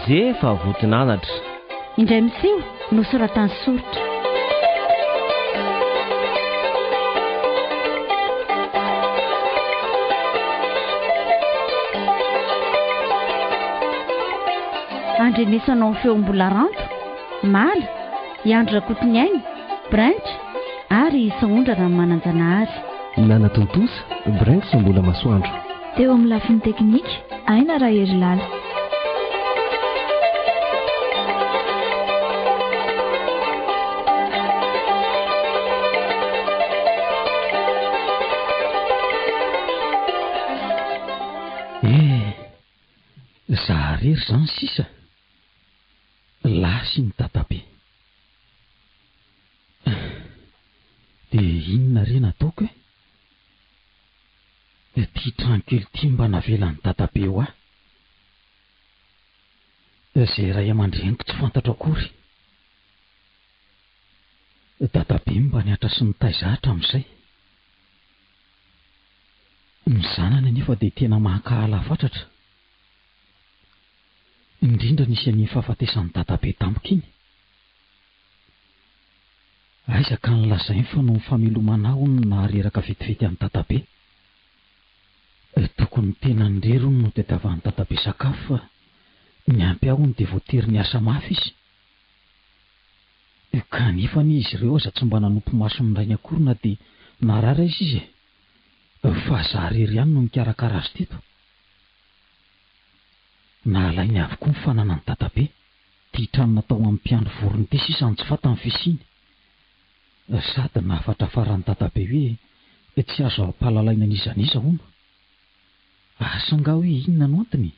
zefa votinanatra indray miseho no soratany soritra. Andrenesanao ny feom-bola ranto, mala, Iandro Rakotoniainy, Branch ary Saondrana ny Mananjanahary. Nana Tontosa, Branch Sambola Masoandro. Teo amin'ny lafiny teknika, Aina Raherilala. Zaharery zany sisa lasy ny dadabe. Dia inona re nataoko e? Ty tranquille ty mba navelan'ny dadabe ho aho. Izay ray aman-dreniko tsy fantatra akory. Dadabe mba niatra sy nitaizahatra amin'izay. Ny zanany anefa dia tena mankahala fatratra. Indrindra nisy amin'ny fahafatesan'ny dadabe tampoka iny. Aizaka nolazainy fa no famelomana aho no nahareraka vetivety amin'ny dadabe. Tokony tena ndrero no tadiavan'ny dadabe sakafo fa niampy aho ny dia voatery ny asa mafy izy. Kanefa ny izy ireo aza tsy mba nanompo maso ny rainy akory na dia narara izy. Fa zaharery ihany no mikarakara azy teto. Nahalainy avokoa ny fanana ny dadabe. Ty trano natao amin'ny mpiandro vorony ty sisa ny tsy fantany fisiany. Sady nahafatra faran'ny dadabe hoe tsy azo ampalalaina n'izaniza hono. Asa nga hoe inona no antony?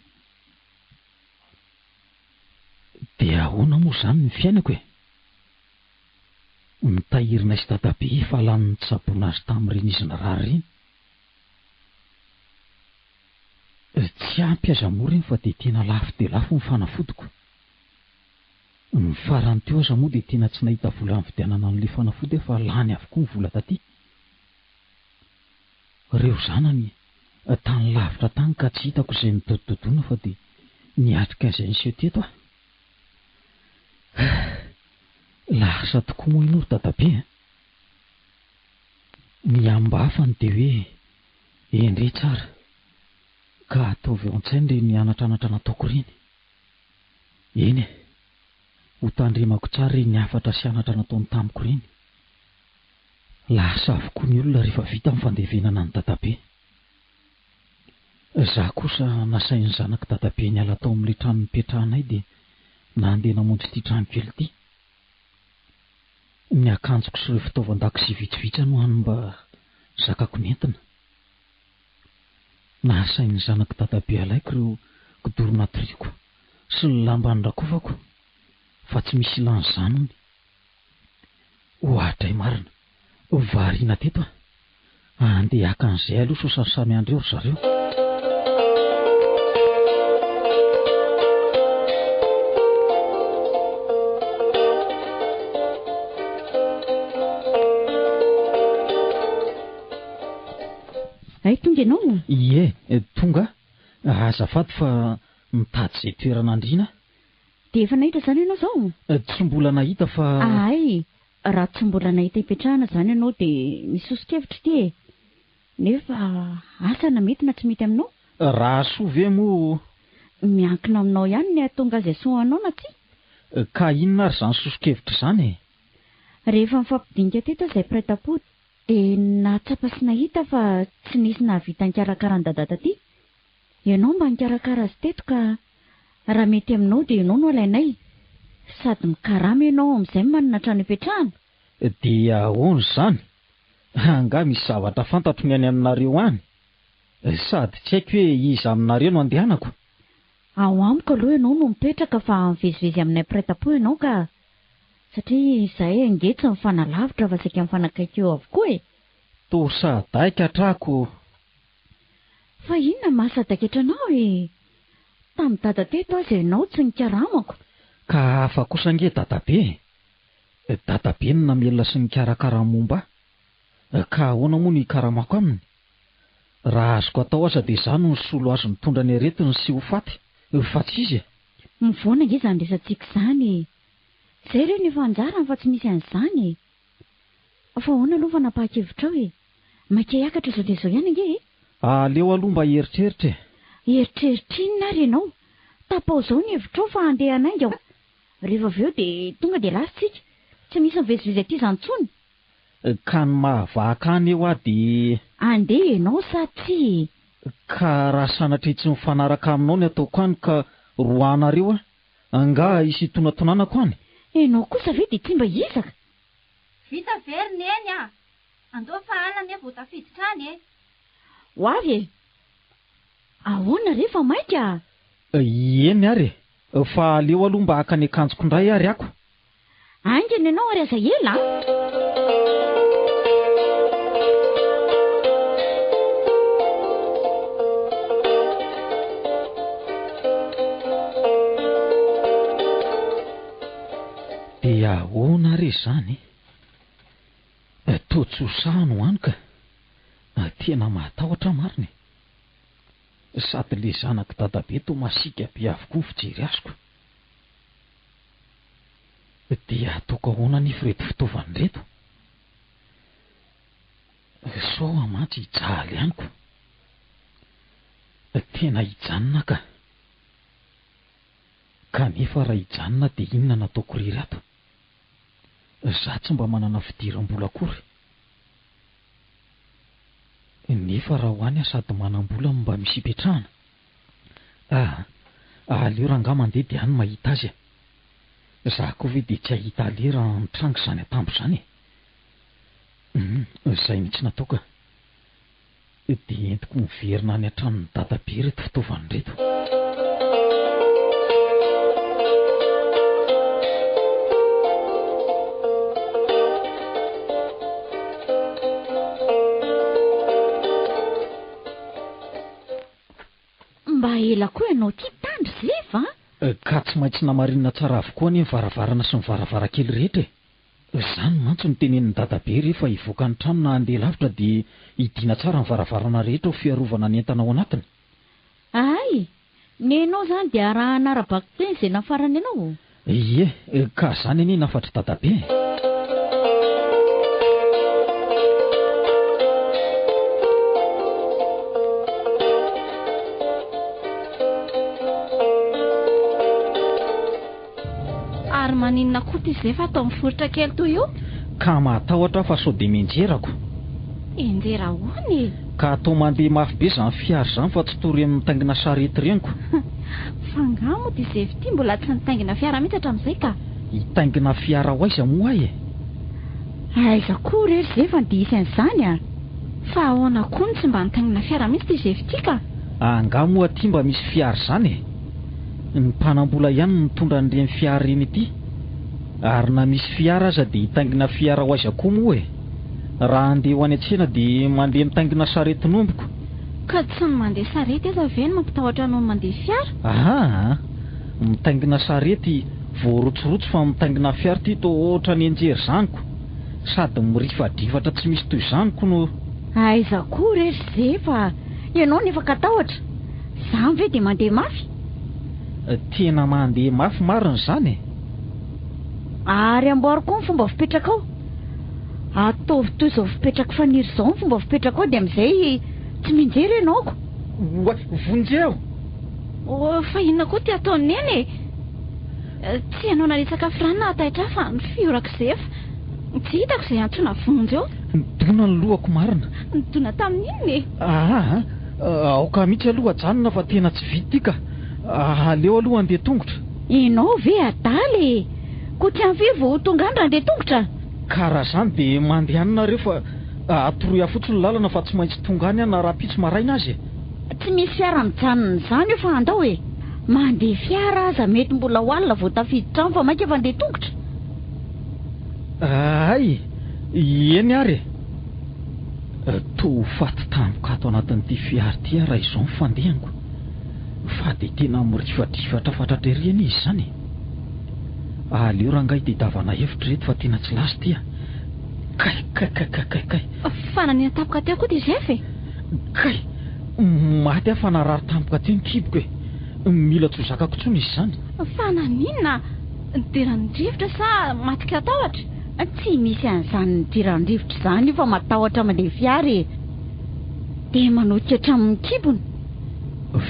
Dia ahoana moa zany ny fiainako e? Mitahirina sy dadabe fa lany ny tsaboana azy tamin'ireny izy narary ireny. Tsy ampy aza moa ireny fa dia tena lafo dia lafo ny fanafodiko. Ny farany teo aza moa dia tena tsy nahita vola nividianana an'ilay fanafody fa lany avokoa ny vola taty. Ireo zanany tany lavitra tany ka tsy hitako izay nidododona fa dia niatrika izay niseho teto aho. Lasa tokoa moa iny ry dadabe. Ny ambafany dia hoe endre tsara ka ataovy ao an-tsainy ilay nianatranatra nataoko ireny. Eny e, ho tandremako tsara ireny niafatra sy anatra nataony tamiko ireny. Lasa avokoa ny olona rehefa vita amin'ny fandevenana ny dadabe. Izaho kosa nasain'ny zanaka dadabe ny ala tao amin'ilay trano nipetrahanay dia nandeha namonjy ity trano kely ity. Ny akanjoko sy ireo fitaovan-dakozia vitsivitsy no hany mba zakako nentina. Nasain'ny zanaka dadabe alaiko ireo kidorona triko sy ny lambany rakofako fa tsy misy ilany zanony. Hoadray marina, variana teto andeha haka an'izay aloha so samy andreo ry zareo. Ay, tonga ianao? Ie, tonga. Azafady fa mitady izay toerana andriana. Dia efa nahita izany ianao izao? Tsy mbola nahita fa... Ay, raha tsy mbola nahita hipetrahana izany ianao dia misosokevitra ity e. Nefa asa na mety na tsy mety aminao? Raha soa ve moa... Miankina aminao ihany ny ahatonga azy asoanao na tsy? Ka inona ary izany sosokevitra izany e? Rehefa mifampidinika teto izay prêt-à-porter dia nahatsapa sy nahita fa tsy nisy nahavita nikarakara ny dadata ty. Ianao mba nikarakara azy teto ka raha mety aminao dia ianao no alainay. Sady mikarama ianao amin'izay manana trano hipetrahana. Dia ahoana izany? Anga misy zavatra fantatro ny any aminareo any. Sady tsy haiko hoe iza aminareo no andehanako. Ao amiko aloha ianao no mipetraka fa mivezivezy aminay prêt-à-porter ianao ka... Satria izahay angetsy mifanalavitra fa saika mifanakaiky eo avokoa e. Tosadaiky hatrako. Fa inona mahasadaiky anao e? Tamin'ny dada teto azy ianao tsy nikaramako. Ka hafa kosa ange dadabe. Dadabe no namelona sy nikarakara momba. Ka ahoana moa ny karamako aminy? Raha azoko atao aza dia izany no solo azo mitondra ny aretiny sy ho faty. Fa tsy izy. Mivoana nge izany resantsika izany. Izay ireo ny efa anjarany fa tsy misy an'izany. Fa ahoana aloha fa napahakevitra ao e. Maika hiakatra izao dia izao ihany ange e. Aleo aloha mba eritreritra e. Eritreritra inona ary ianao? Tapao izao ny hevitrao fa andeha anainga aho. Rehefa avy eo dia tonga dia lasitsika. Tsy misy mivezivezy aty izany intsony. Ka ny mahavaka any eo aho dia... Andeha ianao sa tsy? Ka raha sanatria tsy mifanaraka aminao ny ataoko any ka roanareo a. Anga isy tonatonanako any. Ianao kosa ve dia tsy mba hisaka? Vita very neny a. Andao fa alana e vao tafiditra any e. Ho avy e. Ahoana rehefa maika? Eny ary e. Fa aleo aloha mba haka ny akanjoko indray ary ako. Aingana ianao ary aza ela. Dia ahoana ary izany? Totsosahano any ka. Tena matahotra mariny. Sady le zanaka dadabe to masika be avokoa fijery azoko. Dia ataoko ahoana ny reto fitaovany reto? Sao amantsy hijaly ihanyko. Tena hijanona ka. Kanefa raha hijanona dia inona nataoko irery ato? Za tsy mba manana fidiram-bola akory. Nefa raha ho any sady manam-bola mba misy ipetrahana. Aleo raha nga mandeha dia any mahita azy. Za koa ve dia tsy ahita ale raha mitrango izany atambo izany e. Izay mihitsy nataoka. Dia entiko miverina any an-tranon'ny dadabe reto fitaovany reto. Mba ela koa ianao tia tandry zefa? Ka tsy maintsy namarinina tsara avokoa ny varavarana sy ny varavarankely rehetra e. Izany mantsy ny tenenin'ny dadabe rehefa hivoaka ny trano na handeha lavitra dia hidiana tsara ny varavarana rehetra ho fiarovana ny entana ao anatiny. Ay, ny ianao izany dia arahana ara-bako teny izay nafarana ianao. Ie, ka izany anie nafatry dadabe. Ary maninona koa ty izay fa atao amin'ny foritra kely toy io? Ka matahotra fa sao dia mienjerako. Enjera hoany e. Ka atao mandeha mafy be izany fiara izany fa tsy tory amin'ny mitaingina sarety reniko. Fa angamo dia izay vity mbola tsy nitaingina fiara mihitsy hatramin'izay ka. Hitaingina fiara ho aiza moa ahy e. Aiza koa rery zefa ny dia isan'izany a. Fa ahoana koa ny tsy mba nitaingina fiara mihitsy ty izay vity ka. Angamo aty mba misy fiara izany e. Ny mpanam-bola ihany mitondra an'ireny fiara reny ity. Ary na misy fiara aza dia hitaingina fiara ho aiza koa moa e. Raha andeha ho any an-tsena dia mandeha mitaingina sarety nomboko. Ka tsy ny mandeha sarety aza ve no mampitahotra noho ny mandeha fiara? Mitaingina sarety voarotsorotsy fa mitaingina fiara ty to ohatra ny enjery zaniko. Sady mirifadrifatra tsy misy toy zaniko no... Aiza koa rery zefa. Ianao nefa katahotra. Izany ve dia mandeha mafy? Tena mandeha mafy marina izany e. Ary amboary koa ny fomba fipetraka ao. Ataovy toy izao fipetraka faniry izao ny fomba fipetraka ao dia amin'izay tsy mijery ianao ko. Vonjeo! Fa inona koa ty ataony neny e? Tsy ianao naresaka firanina ataitra fa ny fiorako zefa. Tsy hitako izay antsoina vonjy eo. Dona ny lohako marina. Nidona tamin'inona e? Aoka mihitsy aloha ajanona fa tena tsy vity ka. Aleo aloha andeha tongotra. Ianao ve adaly? Koa tsy amin'ny vao tonga andra andeha tongotra? Karaha izany dia mandeha anina rehefa atoroy fotsiny lalana fa tsy maintsy tonga any na raha-pitso maraina azy. Tsy misy fiara mijanona izany io fa andao e. Mandeha fiara aza mety mbola ho alina vao tafiditra trano fa maika fa andeha tongotra. Ay, eny ary e. To faty tampoka ato anatin'ity fiara ty raha izao ny fandehako. Fa dia tena mirifadrifatra fatratrerena izy izany. Aleo raha ngai dia davana hevitra reto fa tena tsy lasy ty a. Kay. Fa nanina tampoka teo koa ty zefa e? Kay, maty aho fa narary tampoka teo ny kiboko e. Mila tsozakako tsony izy izany. Fa naninona diran-drivotra sa matika tahotra? Tsy misy an'izany diran-rivotra izany fa matahotra mandeha fiara dia manotika hatramin'ny kibony.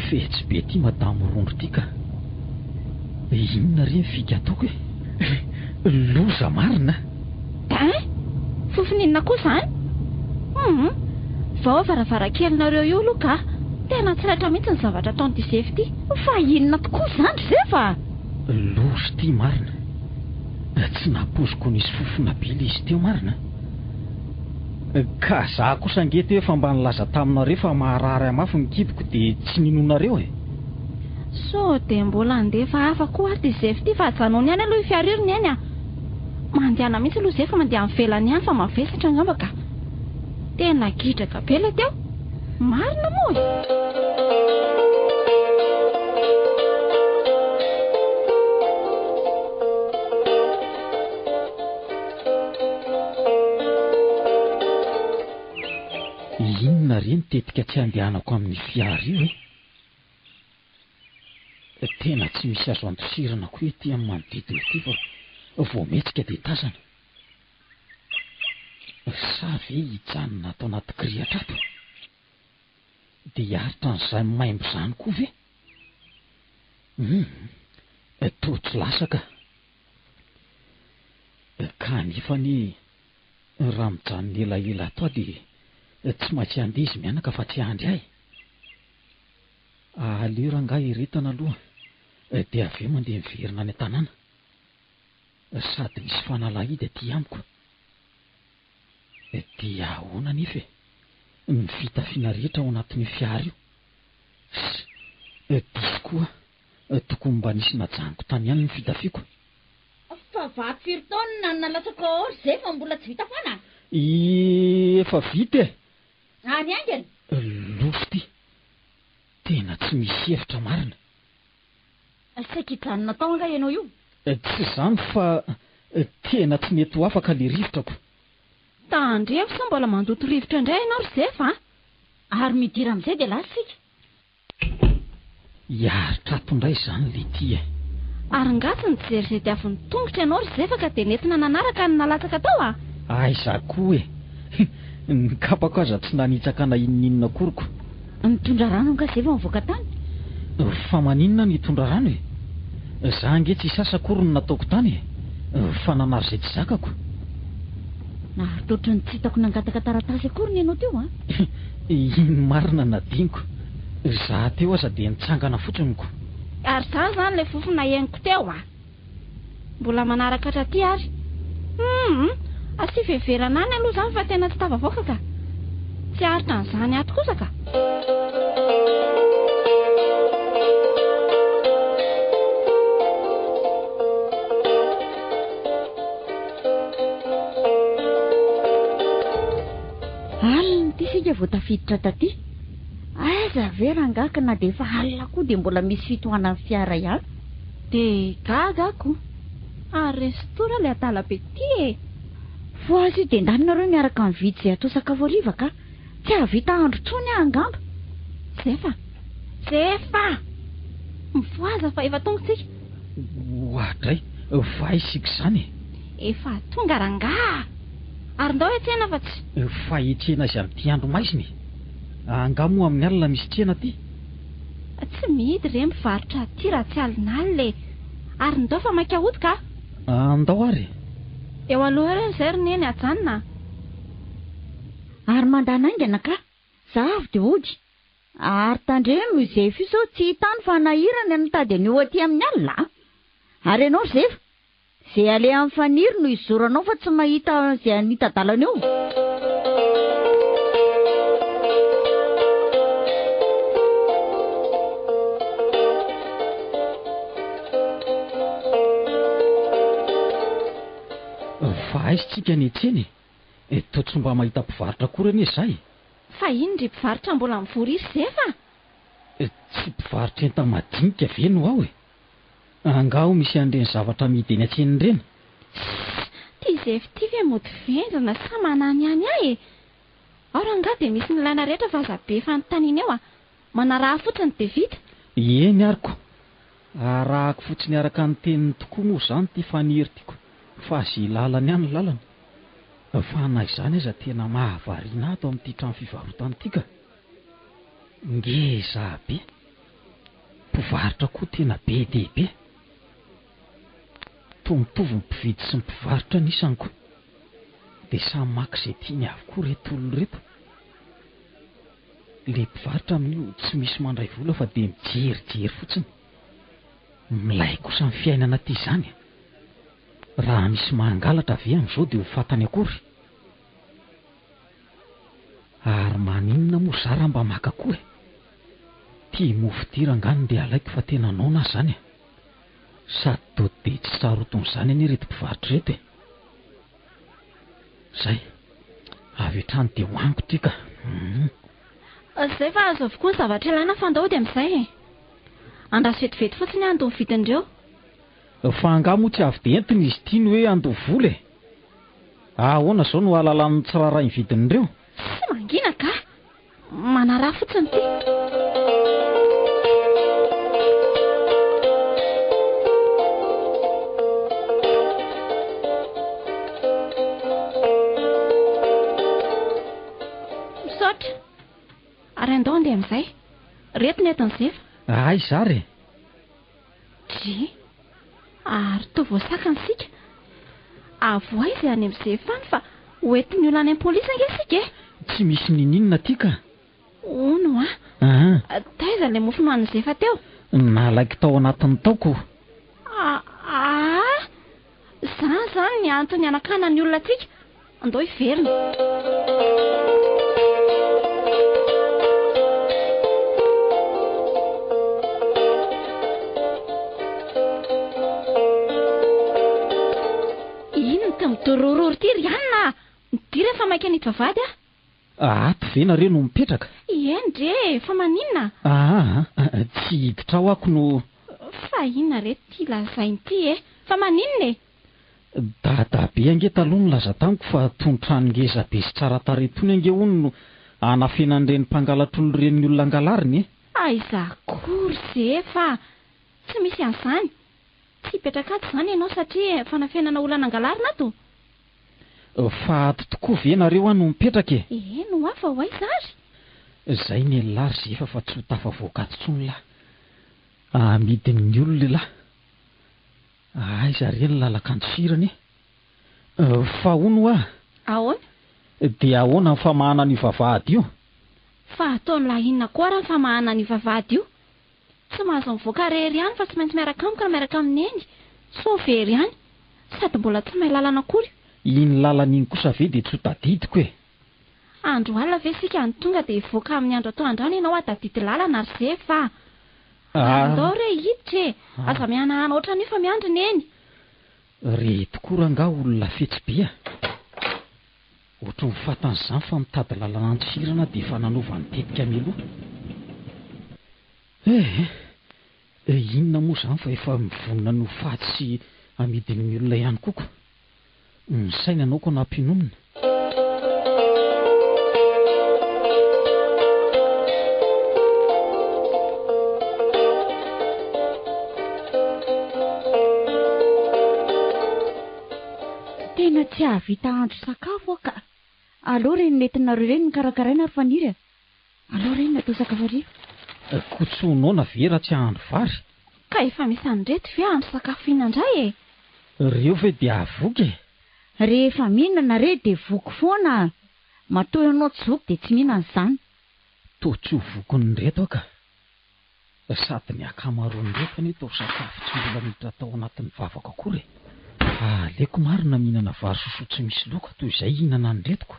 Fetsy be ty madamo rondro ty ka. Inona re fika ataoko e? Loza marina. Fofoninona koa izany? Vao varavarakelinareo io aloha ka tena tsy raitra mihitsy ny zavatra ataon'ity Zefy ity. Fa inona tokoa izany Zefa? Loza ty marina. Tsy napoziko nisy fofona be ilay izy teo marina. Ka za kosa angety hoe fa mba nilaza taminareo fa maharary mafy ny kiboko dia tsy ninonareo e. So dia mbola andefa hafa koa ary ty Zefy ity fa ajanony ihany aloha fiarirony ihany a. Mandehana mihitsy aloha Zefy mandeha amin'ny velany ihany fa mavesatra angamba ka. Tena gidraka be ilay teo. Marina moa e. Inona re nitetika tsy andehanako amin'ny fiara io e? Tena tsy misy azo antosirana koa ety amin'ny manodidina ity fa vao metsika dia tazana. Sa ve hijanona ato anaty kirihatra ato? Dia haritra n'izay maimbo izany koa ve? Toa tsy lasaka. Ka nefa ny raha mijanona elaela ato dia tsy maintsy andeha izy mianaka fa tsy andry ahy. Aleo rangahy iretana aloha dia avy eo mandeha miverina any an-tanàna. Sady misy fanalahidy aty amiko. Dia ahoana nefa ny fitafiana rehetra ao anatin'ny fiara io? Diso koa tokony mba nisy najanoko tany ihany ny fitafiako. Fa vato firy taona nalatsaka ory Zefa mbola tsy vita foana? Efa vita e. Any angeny? Lofo ty. Tena tsy misy hevitra marina. Saika hijanona tao anga ianao io? Tsy izany fa tena tsy mety ho afaka ilay rivotrako. Tandremo sa mbola mandoto rivotra indray ianao ry Zefa? Ary midira amin'izay dia lasa sika. Hiaritra ato indray izany ilay ty e. Ary ngatsy ny jery izay diavin'ny tongotra ianao ry Zefa ka dia nentina nanaraka ny nalatsaka tao a? Aiza koa e. Ny kapako aza tsy nanitsaka na inon'inona koroko. Nitondra rano nga Zefa mivoaka tany? Fa maninona nitondra rano e? Za ange tsy sasa akory no nataoko tany e. Fa nanary izay tsy zakako. Naharitoatra ny tsy hitako nangataka taratasy akory ny ianao teo a? Iny marina nadiniko. Za teo aza dia nitsangana fotsiniko. Ary za izany ilay fofona iainiko teo a. Mbola manaraka hatraty ary. Asy veverana any aloha izany fa tena tsy tavavoaka ka. Tsy haritra n'izany ato kosa ka. Alina ty sika vao tafiditra taty. Aiza ve rangaka na dia efa alina koa dia mbola misy fitohanan'ny fiara ihany? Dia gagako. Ary restora ilay atalabe ty e. Fo azy io dia ndanareo miaraka mividy izay atao sakafo hariva ka? Tsy havita andro tsony angamba. Zefa! Mivoaza fa efa tonga tsika. Ohatray, vai isika izany e. Efa tonga rangaha. Ary ndao hiatsena fa tsy. Fa hiatsena izay amin'ity andro maiziny. Angamo amin'ny alina misy tsena ty. Tsy mihidy re mivarotra aty raha tsy alinalina. Ary ndao fa maika hody ka? Andao ary. Eo aloha ireny izay ry neny ajanona. Ary mandanaingana ka? Za avy dia hody. Ary tandremo Zefa io sao tsy hitany fa nahirana ny tady an'io aty amin'ny alina. Ary ianao Zefa, izay aleha amin'ny faniry no izoranao fa tsy mahita izay anita dalana eo. Fa aisytsika ny etseny e. Toa tsy mba mahita mpivarotra koa reny izay. Fa iny ry mpivarotra mbola mivory izy Zefa? Tsy mpivarotra enta madinika ve no aho e. Angaho misy an'ireny zavatra amidy eny an-tsena ireny. Ty Zefy ty ve mody vendrana sa manany any ahy e. Ao rangaha dia misy ny ilaina rehetra fa aza be efa notaniana eo a. Manaraha fotsiny dia vita. Eny ariko. Arahako fotsiny araka ny teniny tokoa moa izany ty faniritiako fa zay lalany ihany lalana. Fa na izany aza tena mahavariana ato amin'ity trano fivarotana ity ka. Ngeza be. Mpivarotra koa tena be dia be. Tomitovy ny mpividy sy ny mpivarotra nisanko. Dia samy maka izay tiany avokoa reto olona reto. Ilay mpivarotra amin'io tsy misy mandray vola fa dia mijerijery fotsiny. Milay kosa ny fiainana ity izany. Raha misy mangalatra ve amin'izao dia ho fantany akory. Ary maninona moa zara mba maka koa. Tia mofo tirangany dia alaiko fa tena naona izany. Sady dody tsy sarotony izany any reto mpivarotra reto e. Zay, avy hatrany dia hoaniko ity ka. Izay fa azo avokoa ny zavatra ilaina fandao dia amin'izay. Andraso vetivety fotsiny andoha ny vidin'ireo. Fa angaha moa tsy avy dia entiny izy ity ny hoe andoha vola e. Ahoana izao no ahalalany tsiraray ny vidin'ireo? Tsy mangina ka. Manarà fotsiny ity. Misaotra. Ary andao andeha amin'izay. Reto ny eto ny zefa. Ay, zary. Dri. Ary toa voasaka ny sika. Avoa izy any amin'ny zefa any fa hoentin'ny olana any am-polisy ange sika e. Tsy misy ninina ty ka. Ono taiza ilay mofo nohan'ny zefa teo. Nalaiko tao anatin'ny taoko. Zany ny antony anakana ny olona tsika. Andao hiverina. Dorororo ty rianina. Midira fa maika ny vavady Ato ve nareo no mipetraka? Endre, fa maninona? Tsy hiditra ao ako no... Fa inona reto ty lazainy ty e? Fa maninona e? Dada be ange taloha ny laza tamiko fa tontrano ngeza be sy tsara taretony ange hono no anafenan'ireny mpangalatra olo ireny olona angalariny e? Aiza kory zefa. Tsy misy an'izany. Tsy hipetraka ato izany ianao satria fanafenana olana angalarina ato. Fa ato tokoa ve nareo no mipetraka e? No hafa ho aiza ary. Zay ny lary zefa fa tsy ho tafavoakato tsony lahy. Amidin'ny olona lahy. Aiza reny lalakanto firany e? Fa hono Ahoana? Dia ahoana ny famahana ny vavahady io? Fa ataony lahinina koa raha ny famahana ny vavahady io. Tsy mahazo mivoaka rery ihany fa tsy maintsy miaraka amiko na miaraka amin'eny. So very ihany. Sady mbola tsy mahay lalana akory. Iny lalan'iny kosa ve dia tsy ho tadidiko e? Andro alina ve sika ny tonga dia hivoaka amin'ny andro atoandro any ianao tadidy lalana ary zefa. Andao re hiditra e. Aza mihanahana ohatran'io fa miandrina eny. Reto koa nga olona fetsy be ohatry ny fatan'izany fa mitady lalana antifirana dia efa nanaovany tetika mialoha. Inona moa izany fa efa mivonona no faty sy amidin'ny olona ihany koko. Ny saina anao ko nampinomina. Tena tsy ahavita andro sakafo ka. Aleo reny nentinareo reny karakaraina ary faniry. Aleo reny natao sakafo hariva. Kotsonona ve raha tsy ahandro vary? Ka efa misy an'ireto ve andro sakafo inandray e? Reo ve dia avoky e? Rehefa mihinana re dia voky foana. Matoa ianao tsy voky dia tsy mihinana izany. Toa tsy ho vokony reto ka. Sady ny akamaroany reto ny tao sakafo tsy mbola miditra tao anatin'ny vavaka akory. Aleko marina mihinana vary sosoa tsy misy loka toy izay hihinana ny retoko.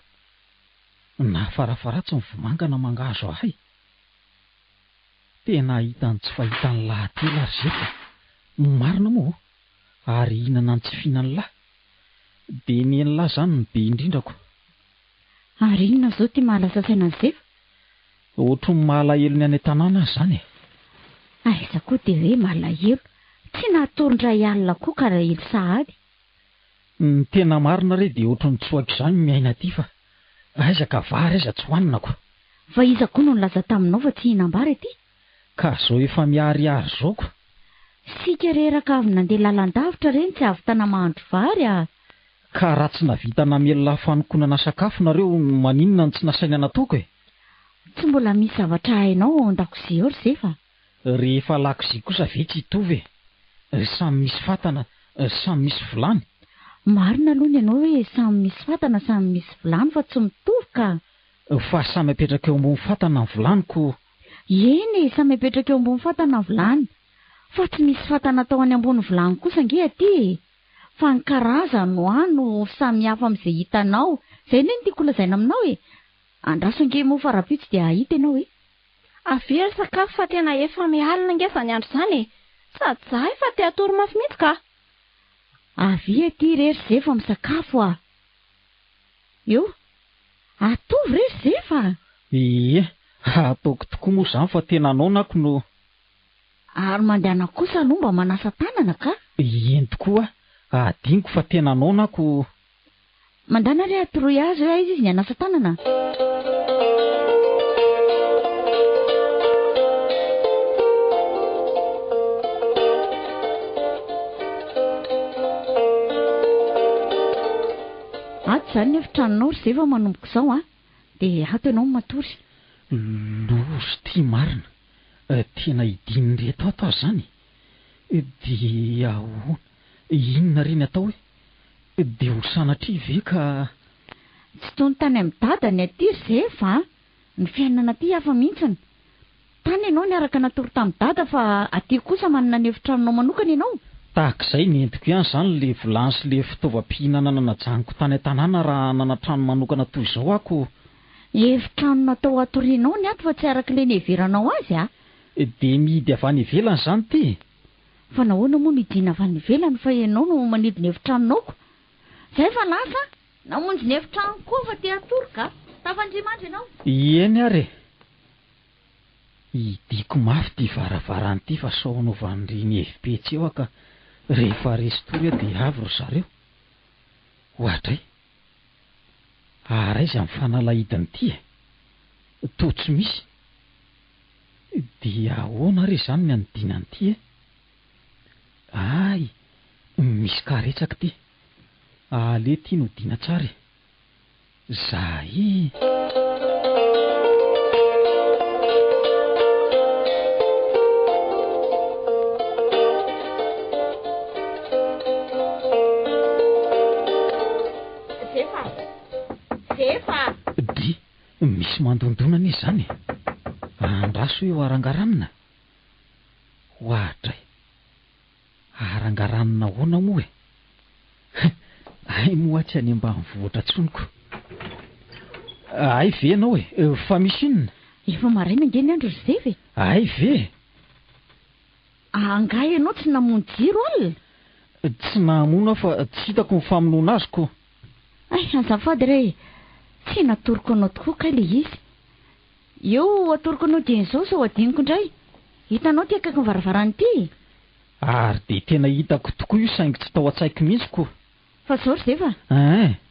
Na farafaratsy ny vomangana mangahazo ahay. Tena hitany tsy fahitany lahatela ary zefa. Marina moa ary hihinana ny tsy fihinany lahy. Dia ny lahy izany no be indrindrako. Ary inona izao ty mahalasa saina ny zefa? Ohatry ny malahelo ny any an-tanàna izany e. Aiza koa dia hoe malahelo. Tsy natondray alina koa ka rahelo sahady. Ny tena marina re dia ohatry ny tsoaka izany miaina aty fa aiza ka vary aiza tsy hohanina ko. Fa iza koa no nilaza taminao fa tsy hihinam-bary aty? Ka zao efa miharihary izao ko. Sika reraka avy nandeha lalan-davitra reny tsy avy tana mahandro vary a. Ka raha tsy navita namelona fanokonana sakafo nareo maninona no tsy nasaina nataoko e? Tsy mbola misy zavatra hainao ao an-dakozia ao ry Zefa. Rehefa lakozia kosa ve tsy hitovy e? Samy misy fatana, samy misy vilany. Marina aloha ny ianao hoe samy misy fatana samy misy vilany fa tsy mitovy ka. Fa samy apetraka eo ambony fatana ny vilaniko. Eny, samy apetraka eo ambony fatana ny vilany. Fa tsy misy fatana tao any ambony vilany kosa nge aty. Fa ny karazany no samy hafa amin'izay hitanao. Izay ny tiako lazaina aminao e. Andraso ange mo farapitsy dia hita ianao e. Avery sakafo fa tena efa mialina nge izany andro izany e. Sady zahay fa te atoro mafy mihitsy ka. Avy aty rery Zefa misakafo a. Io, atovy rery Zefa. Ie, ataoko tokoa moa izany fa tena naonako no... Ary mandehana kosa aloha mba manasa tanana ka. Eny tokoa, adiniko fa tena naonako... Mandana re atoroy azy hoe izy ny anasa tanana. Ato izany ny efitranonao ry Zefa manomboka izao a. Dia ato ianao matory. Lozy tia marina. Tena hidininy reto ato azy zany. Dia ahoana? Inona reny atao hoe? Dia ho sanatria ve ka... Tsy toy ny tany amin'ny dadany aty ry Zefa. Ny fiainana aty hafa mihitsiny. Tany ianao niaraka natoro tamin'ny dada fa aty kosa manana ny efitranonao manokana ianao. Tahak'izay nentiko ihany izany le vilany sy le fitaovam-pihinana najaniko tany an-tanàna raha nanatrano manokana toy izao ako. Efitrano natao atorianao ny ato fa tsy araka le neveranao azy a. Dia mihidy avy any ivelany izany ty. Fa nahoana moa midina avy any ivelany fa ianao no manidina efitranonao. Izay fa lasa namonjy ny efitrano koa fa te atoro ka. Tafandrimandry ianao. Eny ary. Hidiko mafy ty varavarany ty fa sao anaovan'ireny efipetsy eo ka rehefa resy tory dia avy ry zareo. Ohatray. Araiza amin'ny fanalahidiny ty e. Toa tsy misy. Dia ahoana re izany ny anodinany ty e. Ay, misy karetsaka ty. Ale ty no dina tsara. Zay. Zefa. Di, misy mandondonana izy zany. Andraso eo arangaranina. Ohatray. Arangaranina ahoana moa e. Ay moa tsy any ambanivohitra tsoniko. Ay ve ianao e, fa misy inona? Efa maraina nge ny andro ry Zefa e. Ay ve? Angaha ianao tsy namono jiro alina. Tsy namono fa tsy hitako ny famonoana azy ko. Ay, azafady re. Tsy natoroko anao tokoa ka le izy. Eo atoroko anao dia izao sao adiniko indray. Hitanao ty akaiky ny varavarany ty. Ary dia tena hitako tokoa io saingy tsy tao an-tsaiko mihitsy ko. Fa izao ry Zefa.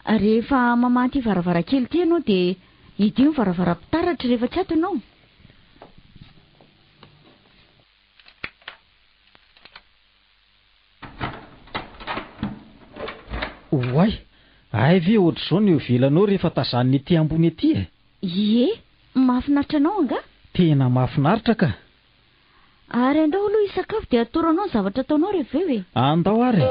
Rehefa mamaha ty varavarakely ty ianao dia hidio ny varavaram-pitaratra rehefa tsy ato ianao. Oay, ay ve ohatr'izao ny ovelanao rehefa tazaniny ety ambony ety e? Ie, mahafinaritra anao anga? Tena mahafinaritra ka. Ary andao aloha isakafo dia atoro anao ny zavatra ataonao rehefa eo e. Andao ary.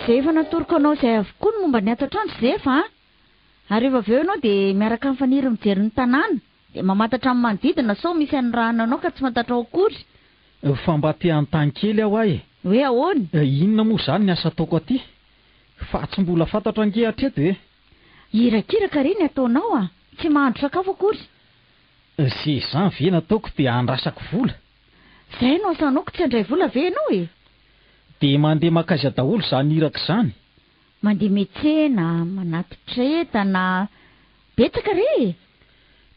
Zefa natoroko anao izay avokoa ny momba ny ato an-trano Zefa. Ary rehefa avy eo ianao dia miaraka amin'ny faniry mijery ny tanàna. Dia mamantatra amin'ny manodidina sao misy an'rahana anao ka tsy fantatra ao akory. Fa mba te hanontany kely aho ahy. Hoe ahoana? Inona moa izany ny asa ataoko aty? Fa tsy mbola fantatra ange hatreto e. Hirakiraka reny ataonao a. Tsy mahandro sakafo akory. Zay izany ve nataoko dia andrasako vola. Izay no asanaoko tsy handray vola ve ianao e. Dia mandeha makaiza daholo izany hiraka izany. Mandeha miantsena, manatitra entana, betsaka re.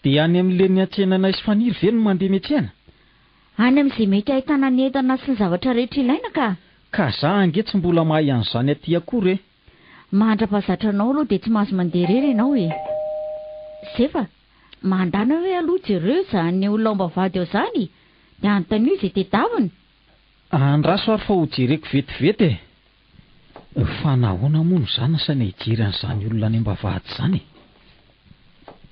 Dia any amin'ile ny antsenana isy faniry ve no mandeha miantsena? Any amin'izay mety ahitana ny entana sy ny zavatra rehetra ilaina ka. Ka za ange tsy mbola mahay an'izany aty akory e. Mandra-pahazatranao aloha dia tsy mahazo mandeha rery ianao e. Sefa, mandana hoe aloha jereo izany olona ombavady eo izany, dia anontania izay tedaviny. Andraso ary fa ho jereko vetivety e. Fa nahoana moa no zana saina hijery an'izany olona any ambavahady izany?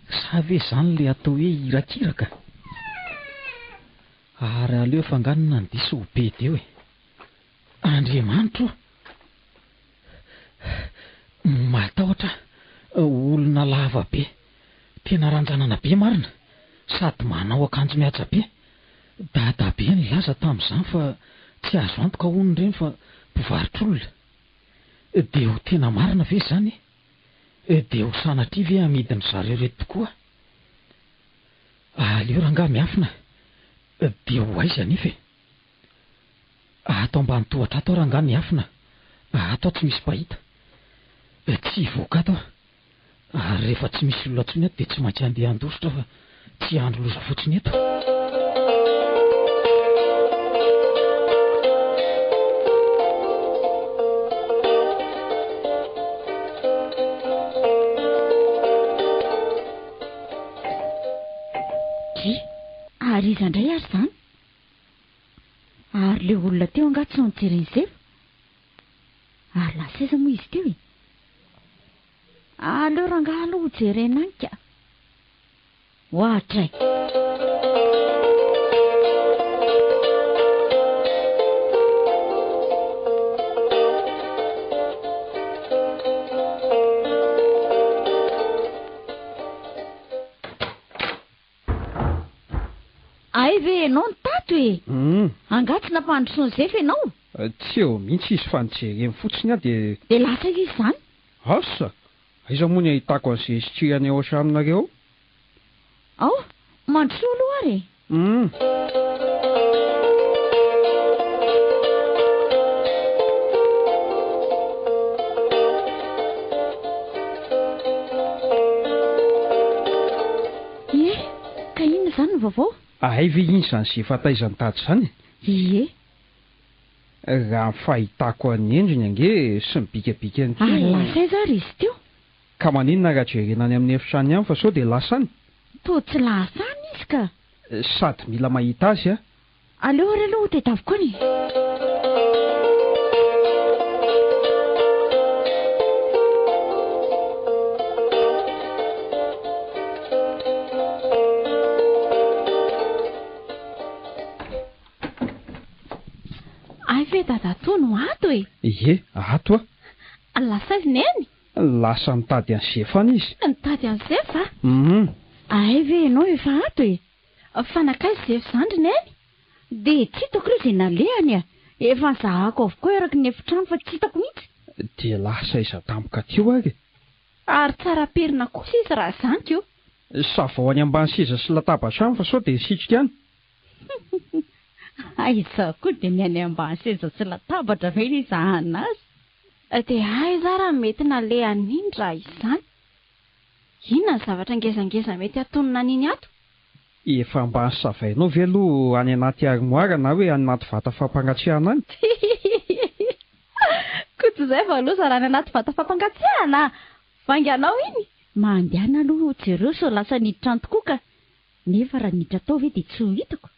Sa ve izany le atao hoe hirakiraka? Ary aleo fanganina ny diso ho be deo e. Andriamanitro, matahotra, olona lava be, tena ranjanana be marina, sady manao akanjo mihaja be. Dada be ny laza tamin'izany fa tsy azo antoka hono ireny fa mpivarotr'olona. Dia ho tena marina ve izany? Dia ho sanatria ve amidiny zareo reto tokoa? Aleo rangaha miafina, dia ho aiza nefa? Ato ambany tohatra ato rangaha miafina, ato tsy misy pahita. Tsy hivoaka ato, ary rehefa tsy misy olona atsony ato dia tsy maintsy andeha andositra fa tsy andro loza fotsiny eto. Ary iza indray ary izany? Ary le olona teo angaha tsy nijereny Sefa? Ary lasa aiza moa izy teo e? Aleo rangaha aloha ho jerena any ka. Ohatra e. Ay ve ianao ny tato e? Angaha tsy nampandrosoany Sefa ianao? Tsy eo mihitsy izy fa nijereny fotsiny aho dia... Dia lasa izy izany? Asa, aiza moa ny ahitako an'izay sitrihany ao an-tranonareo? Ao, mandrosoa aloha ary e. Ka inona izany ny vaovao? Ay ve iny izany izay fataizany tady izany? Ie. Raha ny fahitako any endriny ange sy ny bikabikany teo. Lasa aiza ary izy teo? Ka maninona raha jerena any amin'ny efitrano ihany fa sao dia lasany? To tsy lasany izy ka. Sady mila mahita azy a. Aleo ary aloha ho tedaviko any. Dada toa no ato e. Ie, ato a. Lasa izy neny? Lasa nitady any Sefa izy. Nitady any Sefa? Ay ve ianao efa ato e? Fanakaizy Sefa zandry neny? Dia tsy hitako ireo izay nalehany a. Efa nizahako avokoa eraky ny efitrano fa tsy hitako mihitsy. Dia lasa iza tampoka teo ary. Ary tsara pirina kosa izy raha izany teo. Sa vao any ambany seza sy latabatra any fa sao dia sitrika any. Aiza koa dia miany ambany seza sy latabatra ve ny izahana azy? Dia aiza raha mety nalehany iny raha izany? Inona ny zavatra ngezangeza mety atonona an'iny ato? Efa ambany savainao ve aloha any anaty armoara na hoe any anaty vata fampangatsiahana any? Koa izay fa aloha raha any anaty vata fampangatsiahana. Vanganao iny? Mandehana aloha jereo sao lasa niditra any tokoa ka. Nefa raha niditra tao ve dia tsy ho hitako.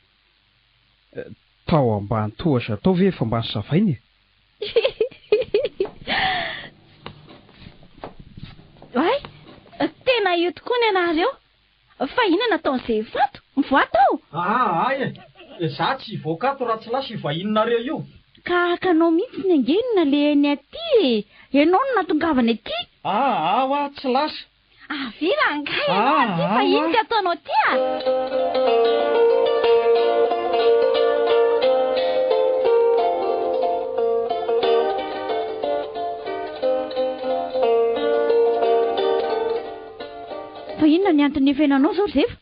Tao ambany tohatra tao ve efa ambany savainy? Ay, tena io tokoa ny anareo. Fa inona nataon'izay fato? Mivoato ao? Ay, za tsy hivoaka ato raha tsy lasa ivahinonareo io. Ka hakanao mihitsy ny angeny nalehany aty e. Ianao no natongavany aty. Awa, tsy lasa. Avy rangahy ianao aty fa iny ty ataonao ty a? Fa inona ny antony efenanao zao Sefa?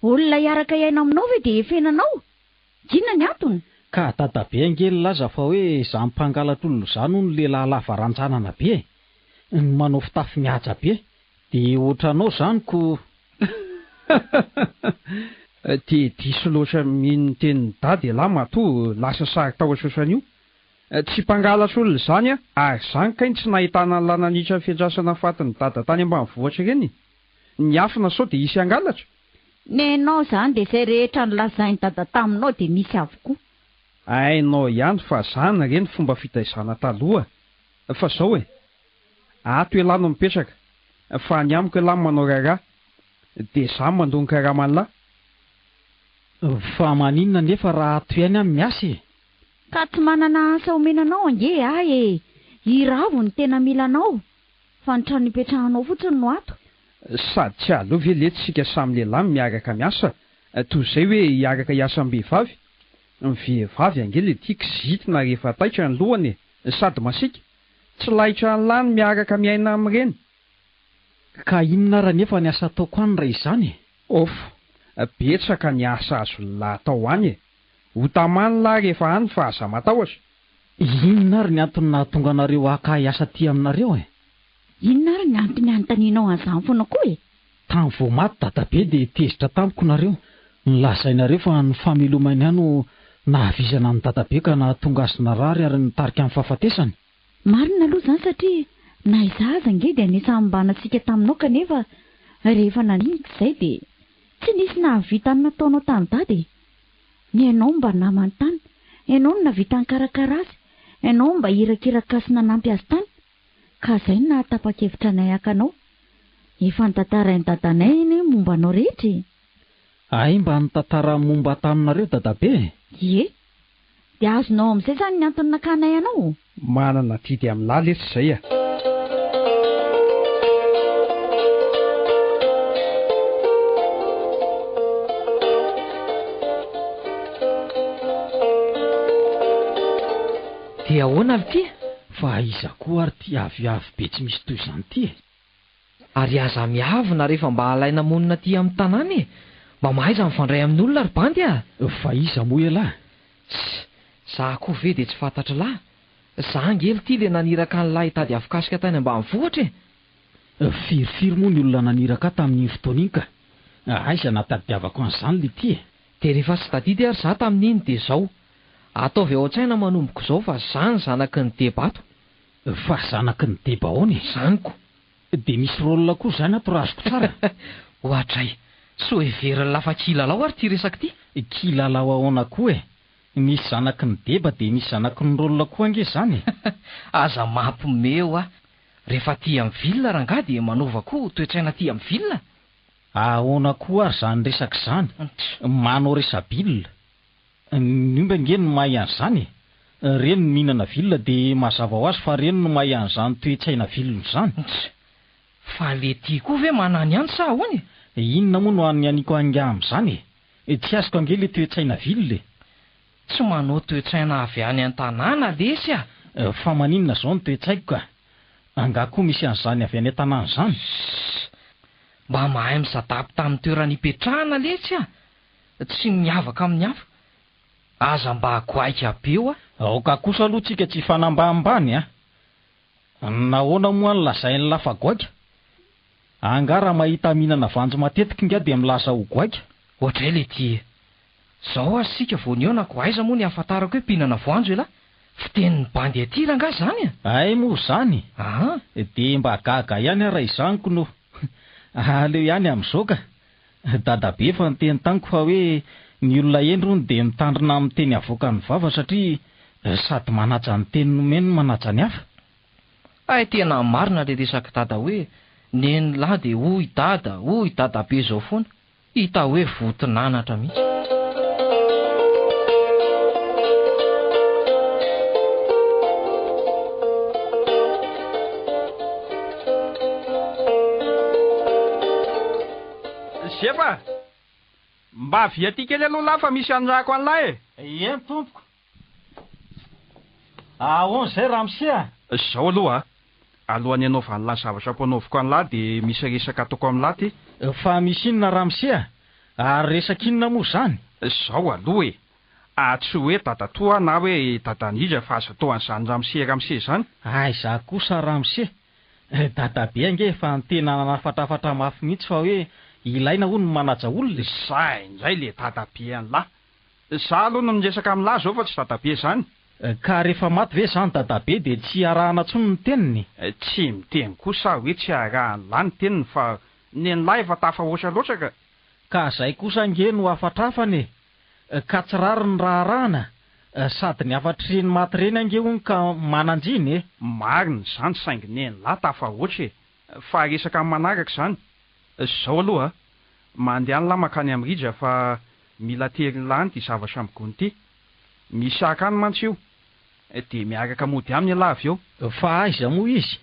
Olona hiaraka iaina aminao ve dia efenanao? Inona ny antony? Ka dadabe angely laza fa hoe izany mpangalatr' izany no lehilahy lava rantsanana be, manao fitafy mihaja be, dia ohatranao izany ko. Dia diso loatra mino ny tenin'ny dady lahy matoa lasa sary tahotra ohatran'io. Tsy mpangalatra olona izany ary izany kainy tsy nahitana ny lananitra fiandrasana fatiny dada tany ambanivohitra ireny. Ny afina sao dia isy angalatra. Nenao izany dia izay rehetra nolazainy dada taminao dia misy avokoa. Hainao ihany fa izany ireny fomba fitaizana taloha. Fa izao ato ialahy no mipetraka, fa ny amiko ialahy manao raharaha, dia izaho mandonika rahamanalahy. Fa maninona nefa raha ato ihany amin'ny miasa e? Ka tsy manana asa omenanao ange ahy iravo ny tena milanao, fa ny trano ipetrahanao fotsiny no ato. Sady tsy aleo ve letsika samy lehilahy miaraka miasa, toy izay hoe hiaraka hiasa ny vehivavy. Ny vehivavy angely tiako zitina rehefa taitra ny lohany sady masiaka. Tsy lahitra ny lany miaraka miaina amin'ireny. Ka inona raha nefa ny asa ataoko any raha izany? Betsaka ny asa azo lahy atao any ho tamany lahy rehefa any fa aza matahotra. Inona ary ny antony nahatonga anareo haka hiasa ty aminareo Inona ary ny antony anontanianao an'izany foana koa Tamin'ny vao maty dadabe dia tezitra tamiko nareo. Nilazainareo fa ny famelomany ihany no nahavizana ny dadabe ka nahatonga azy narary ary nitarika amin'ny fahafatesany. Marina aloha izany satria na izaho aza ange dia anisany mbanantsika taminao kanefa rehefa naninika izay dia tsy nisy nahavita ny nataonao tamin'ny dady. Ny ianao mba namany tany, ianao no navita ny karakara azy, ianao mba hirakiraka sy nanampy azy tany. Ka izay no nahatapa-kevitra anay hakanao. Efa nitantarain'ny dadanay iny momba anao rehetra. Ay, mba nitantara momba taminareo dadabe? Ie, dia azonao amin'izay izany ny antony nakanay anao. Manana tidy amin'ny lahy lesy izay Dia ahoana ry ty? Fa iza koa ary ty aviavy be tsy misy toy izany ty Ary aza miavina rehefa mba alaina monina ty amin'ny tanàna mba mahaiza mifandray amin'ny olona ry bandy Fa iza moa ialahy? Zaho koa ve dia tsy fantatra lahy. Zaho angely ty le naniraka ny lahy tady afikasika tany ambanivohitra Firifiry moa ny olona naniraka tamin'iny fotoana iny ka. Aiza natadiavako an'izany le ty Dia rehefa tsy tadidy ary zaho tamin'iny dia izao. Ataovy ao an-tsaina manomboko izao fa izany zanaky ny Debato. Fa zanaky ny Debaony? Zaniko. Dia misy rôlina koa izany ato raha azoko tsara. Ohatray, so heveriny lafa kilalao ary ty resaky ty. Kilalao ahoana koa misy zanaky ny Deba dia misy zanaky ny rôlina koa ange izany Aza mampimeo rehefa ty amin'ny vilona rangaha dia manova koa toe-tsaina ty amin'ny vilona. Ahoana koa ary izany resaka izany? Manao resabilona. Ny omba nge no mahay an'izany reny no mihinana vilona dia mazava ho azy fa reny no mahay an'izany toe-tsaina vilona izany. Fa le ty koa ve manany any sa ahoany? Inona moa no anyaniako anga amin'izany tsy azoko ange le toe-tsaina vilona Tsy manao toe-tsaina avy any an-tanàna lesy Fa maninona izao ny toe-tsaiko ka? Anga koa misy an'izany avy any an-tanàna izany. Mba mahay misadapy tamin'ny toerana ipetrahana lesy tsy miavaka amin'ny hafa. Aza mba akoaika be Aoka kosa aloha tsika tsy fanambambany Nahoana moa ny lazain'ny lafa goaka? Anga raha mahita mihinana vanjo matetika nga dia milaza ho goaka. Ohatray le ty Zao sika voaniona aiza moa ny ahafantarako hoe mpihinana voanjo ela? Fitenin'ny bandy aty ranga izany Ay moa izany. Dia mba gaga ihany raha izaniko no aleo ihany amin'izao ka. Dadabe fa niteny taniko fa hoe ny olona endrony dia mitandrina amin'ny teny avoaka ny vava satria sady manaja ny teny nomeny no manaja ny hafa. Tena marina le resaky dada hoe neny lahy dia hoy dadabe izao foana. Hita hoe votinanatra mihitsy. Sefa, mba avy aty kely aloha lahy fa misy andrahako an'lahy Eny tompoko. Ahoana izay ramose Izao aloha alohan'ny anaovany lahy zavatra mpanaoviko an'lahy dia misy resaka ataoko amin'lahy ty. Fa misy inona ramose Ary resaka inona moa izany? Izao aloha tsy hoe dadatoa na hoe dadanidra fa azo atao an'izany ramose izany. Za kosa ramose. Dadabe ange efa tena nanafatrafatra mafy mihitsy fa hoe ilaina hono manaja olona. Izay indray le dadabe an'lahy. Za aloha no miresaka amin'lahy zao fa tsy dadabe izany. Ka rehefa maty ve izany dadabe dia tsy arahana tsony ny teniny? Tsy miteny kosa hoe tsy arahany lahy ny teniny fa ny lahy efa tafahoatra loatra ka. Ka izay kosa nge no afatrafany ka tsy rary ny raharahana sady ny afatreny maty reny ange hono ka mananjiny e. Marina izany saingy ny lahy tafahoatra fa resaka manaraka izany. Izao aloha mandeha ny lahy makany amin'ny rija fa mila tery lahy ny zavatra amin'ny gony ity. Misy akany mantsy io dia miaraka mody amin'ny lahy avy eo. Fa aiza moa izy?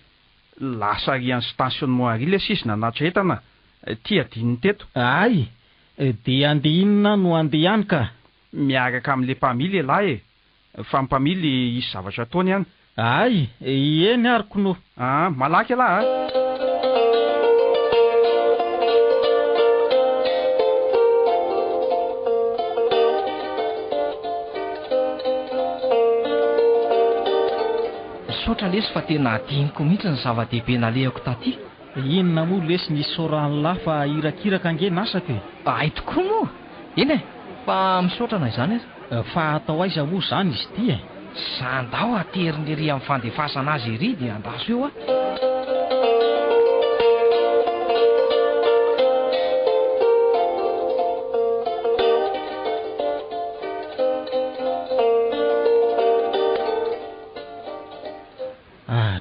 Lasa rian'ny stationnement ry le sisy nanatra entana tia dininy teto. Ay, dia andeha inona no andeha ihany ka? Miaraka amin'le mpamily lahy fa ny mpamily isy zavatra ataony ihany. Ay, eny ariko no. Malaky lahy Sotra lesy fa tena adiniko mihitsy ny zava-dehibe nalehako taty. Inona moa lesy nisy soran'ny lahy fa irakiraka ange nasako e? Ay tokoa moa. Eny fa misaotrana izany fa atao aiza moa izany izy ity e? Sandao ateriny ery amin'ny fandefasana azy ery dia andaso eo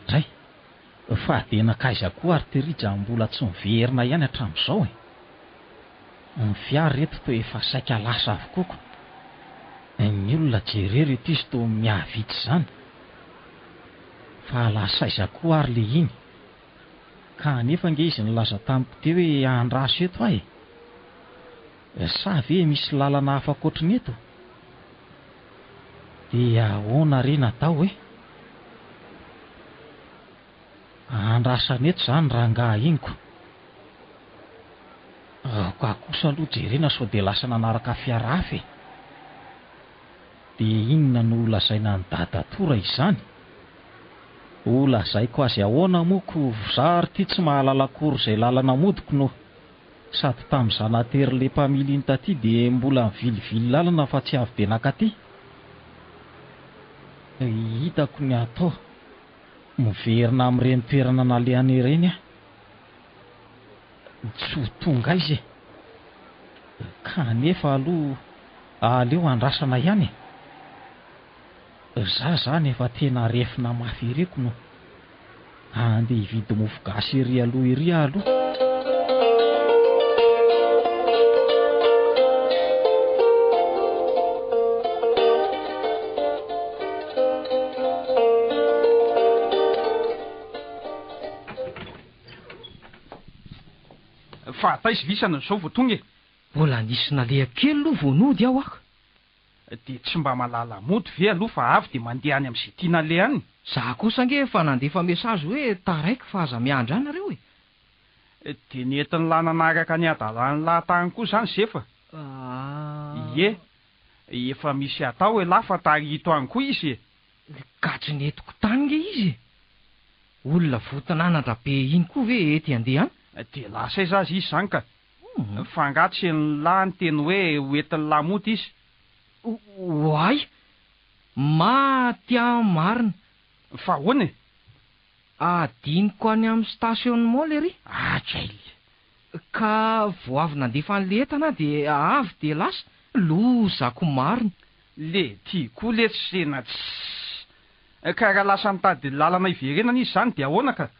Dray, fa dia nakaiza koa ary terija mbola tsy miverina ihany hatramin'izao e. Ny fiara reto toa efa saika lasa avokoko. Ny olona jerery ity izy toa miavitsy izany. Fa lasaiza koa ary le iny. Ka nefa nge izy nilaza tamiko teo hoe andraso eto ahy. Sa ve misy lalana hafa ankoatriny eto? Dia ahoana re natao e? Andrasana eto izany rangaha iniko. Ka kosa aloha jerena sao dia lasa nanaraka fiara hafa e. Dia inona no lazaina ny dadatora izany? Lazaiko azy ahoana moako zary ity tsy mahalala akory izay lalana modiko no sady tamin'izaho natery le mpamily iny taty dia mbola mivilivily lalana fa tsy avy be nakaty. Hitako ny atao. Miverina amin'ireny toerana nalehany ireny aho. Tsy ho tonga izy e. Kanefa aloha aleo andrasana ihany e. Za zany efa tena refina mafy ireko no andeha hividy mofo gasy ery aloha ery aloha. Fa taizy visana izao vao tonga e. Mbola nisy naleha kely aloha vonody aho ako. Dia tsy mba malala mody ve aloha fa avy dia mandeha any amin'izay tiana le any. Za kosa nge efa nandefa mesazy hoe taraiky fa aza miandra any nareo e. Dia nentin'ny lahy nanaraka ny adalan'ny lahy tany koa izany zefa. Efa misy atao hoe lahy fa tarito any koa izy e. Ka tsy netiko tany nge izy. Olona votinanatra be iny koa ve ety andeha any? Dia lasa izy azy izy izany ka. Fangatsy ny lahy ny teny hoe hoentin'ny lahy mody izy. Hoay, tia marina. Fa hoana e? Adiniko any amin'ny stationnement lery. Atraily. Ka vao avy nandefa an'le entana dia avy dia lasa lozako marina. Le tia koa le tsy sena ka raha lasa mitady lalana iverenana izy izany dia ahoana ka?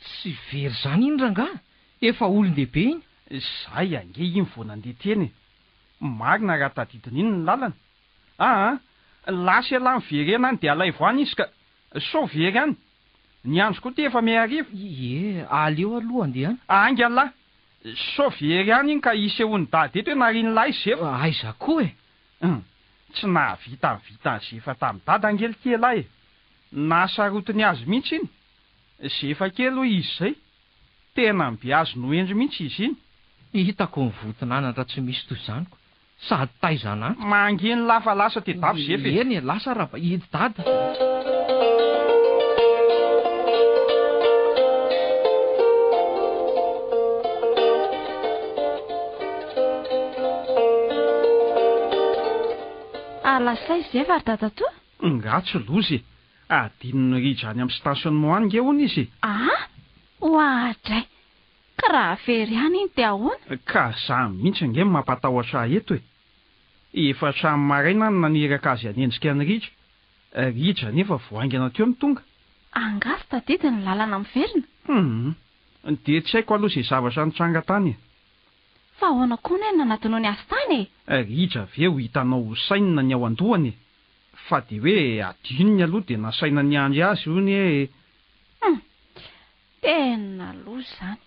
Tsy very izany iny rangaha. Efa olon-dehibe iny. Zay ange iny vao nandeha teny. Marina raha tadidiny iny ny lalana. Lasa lahy miverena any dia alay voany izy ka. So very any. Ny andro koa ty efa miariva. Aleo aloha andeha any. Anga lahy. So very any iny ka isehony dady eto hoe nariany lahy izy efa. Aiza koa e. Tsy nahavita ny efa tamin'ny dada angely ty lahy e. Nasarotiny azy mihitsy iny. Zefa kely hoe izy zay. Tena mbe azo noendry mihitsy izy iny. Hitako ny votinanatra tsy misy toy izanyko. Sady taizana. Mangeny lafa lasa ty davo zefa e. Eny lasa raha hity dada. Lasay zefa ary dada toa? Ngatsy lozy adinony ridra any amin'ny stationnement any nge hono izy. Ohatray ka raha very ihany iny dia ahoana? Ka za mihitsy nge mampatahotra eto efa trano maraina ny naniraka azy anendrika ny ridra. Ridra nefa voaingana teo ny tonga. Angasy tadidy ny lalana miverina. Dia tsy haiko aloha izay zavatra nitranga tany. Fa ahoana koa ny nanatona ny asy tany Ridra ve ho hitanao saina ny ao an-dohany. Fa dia hoe adinony aloha dia nasaina ny andry azy ony Tena loza izany.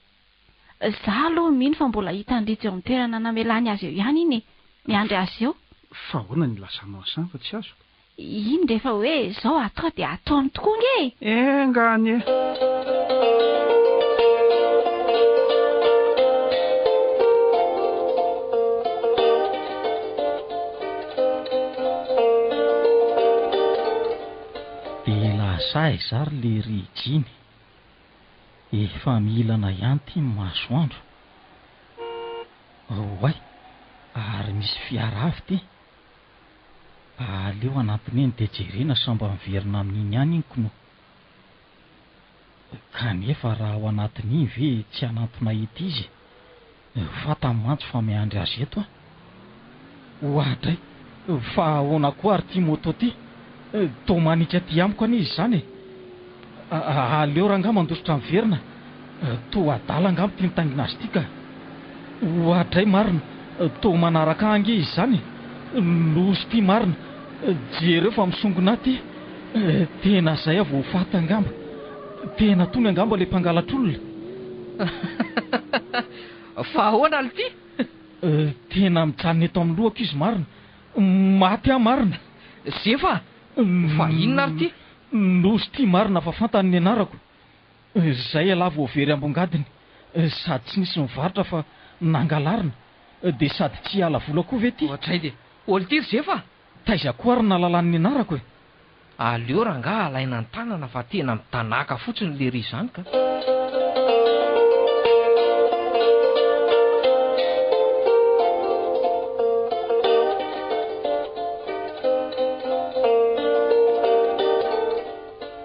Za aloha mino fa mbola hita andritsy eo amin'ny toerana namelany azy eo ihany iny miandry azy eo. Fa ahoana ny lazanao izany fa tsy azo. Iny rehefa hoe izao atao dia ataony tokoa nge. Ngany Ilazay zary le rijiny. Efa milana ihany ty masoandro. Oay, ary misy fiara avy ty. Aleo anatiny eny dia jerena samba miverina amin'iny ihany iny kono. Kanefa raha ao anatin'iny ve tsy anatona ity izy. Fata mantso fa miandry azy eto Ohatray, fa ahoana koa ary ty moto ty. Toa manitra ty amiko an'izy zany. Aleo ranga mandositra miverina. Toa adala angamba ty mitangina azy ty ka. Ohatray marina, toa manaraka ange izy zany. Nosy ty marina. Jereo fa misongona ty. Tena zay avo fata angamba. Tena tony angamba le mpangalatr'olona. Fa ahoana le ty? Tena mijanona eto amin'ny lohako izy marina. Maty marina. Zefa, fa inona ary ty? Nosy ty marina fa fantany ny anarako. Zay ala vao very ambongadiny. Sady tsy nisy mivarotra fa nangalarina. Dia sady tsy ala vola koa ve ty? Ohatray dia olitiry zefa. Taiza koa ary nalalany anarako Aleo ranga alaina ny tanana fa tena mitanaka fotsiny le ry izany ka.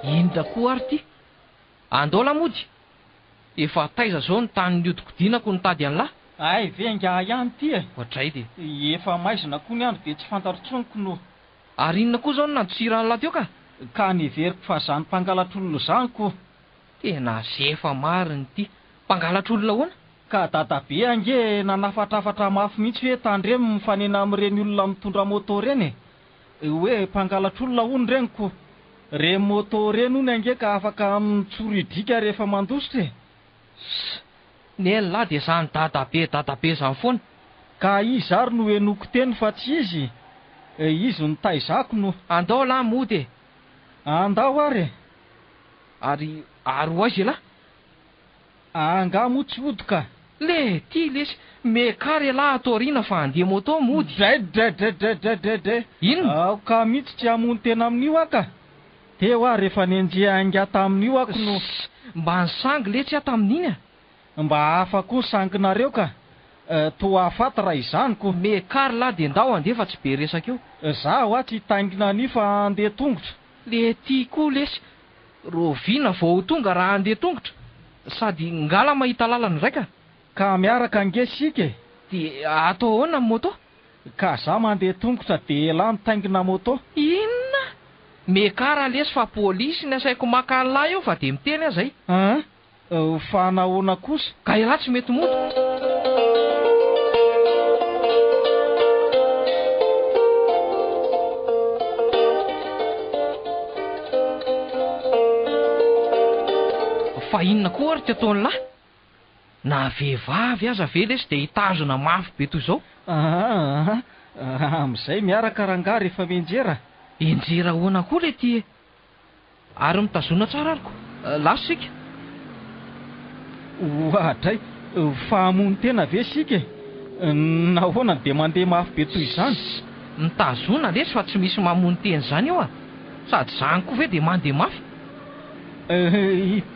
Inona koa ary ty? Andao lamody. Efa taiza zao ny tany niodikodinako nitady an'lahy. Ay, venga ihany ty Ohatray dia efa maizina koa ny andro dia tsy fantatronsoniko no. Ary inona koa zao no nandosiran'lahy teo ka? Ka niveriko fa zany mpangalatr'olona zany ko. Tena zefa mariny ty. Mpangalatr'olona hoana? Ka dadabe ange nanafatrafatra mafy mihitsy hoe tandremo mifanena amin'ireny olona mitondra moto reny. Hoe mpangalatr'olona hono reny ko. Re moto reny hono ange ka afaka mitsoridrika rehefa mandositra Neny lahy dia zany dadabe zany foana. Ka izy ary no henoko teny fa tsy izy. Izy no taizako no. Andao lahy mody. Andao ary. Ary hoaizy lahy? Anga mo tsy ody ka. Le ty lesy mekary lahy atoriana fa andeha moto mody. Dray. Inona? Ka mihitsy tsy hamony tena amin'io aka. Teo ary rehefa nenjea angata amin'io ako no. Mba nisangy le tsy ata amin'iny Mba afaka sanginareo ka. Toa afaty raha izany ko. Mekary lahy dia ndao andeha fa tsy be resaka eo. Zaho tsy taingina any fa andeha tongotra. Le ty koa lesy roviana vao tonga raha andeha tongotra. Sady ngala mahita lalana raika. Ka miaraka ange sike. Dia atao ahoana ny moto? Ka za mandeha tongotra dia lahy mitaingina moto. Inona? Mekara lesy fa polisy ny asaiko maka lahy eo fa dia miteny azay. Fa nahoana kosa? Ka iraha tsy mety moto. Fa inona koa ary ty ataony lahy? Na vehivavy aza ve lesy dia hitazona mafy be toy izao? Amin'izay miaraka rangaha rehefa menjera. Enjera ahoana koa le ty? Ary mitazona tsara ariko. Laso sika. Ohatray, fa hamony tena ve sika? Nahoana dia mandeha mafy be toy izany? Mitazona lesy fa tsy misy mamony teny izany eo Sady zany koa ve dia mandeha mafy?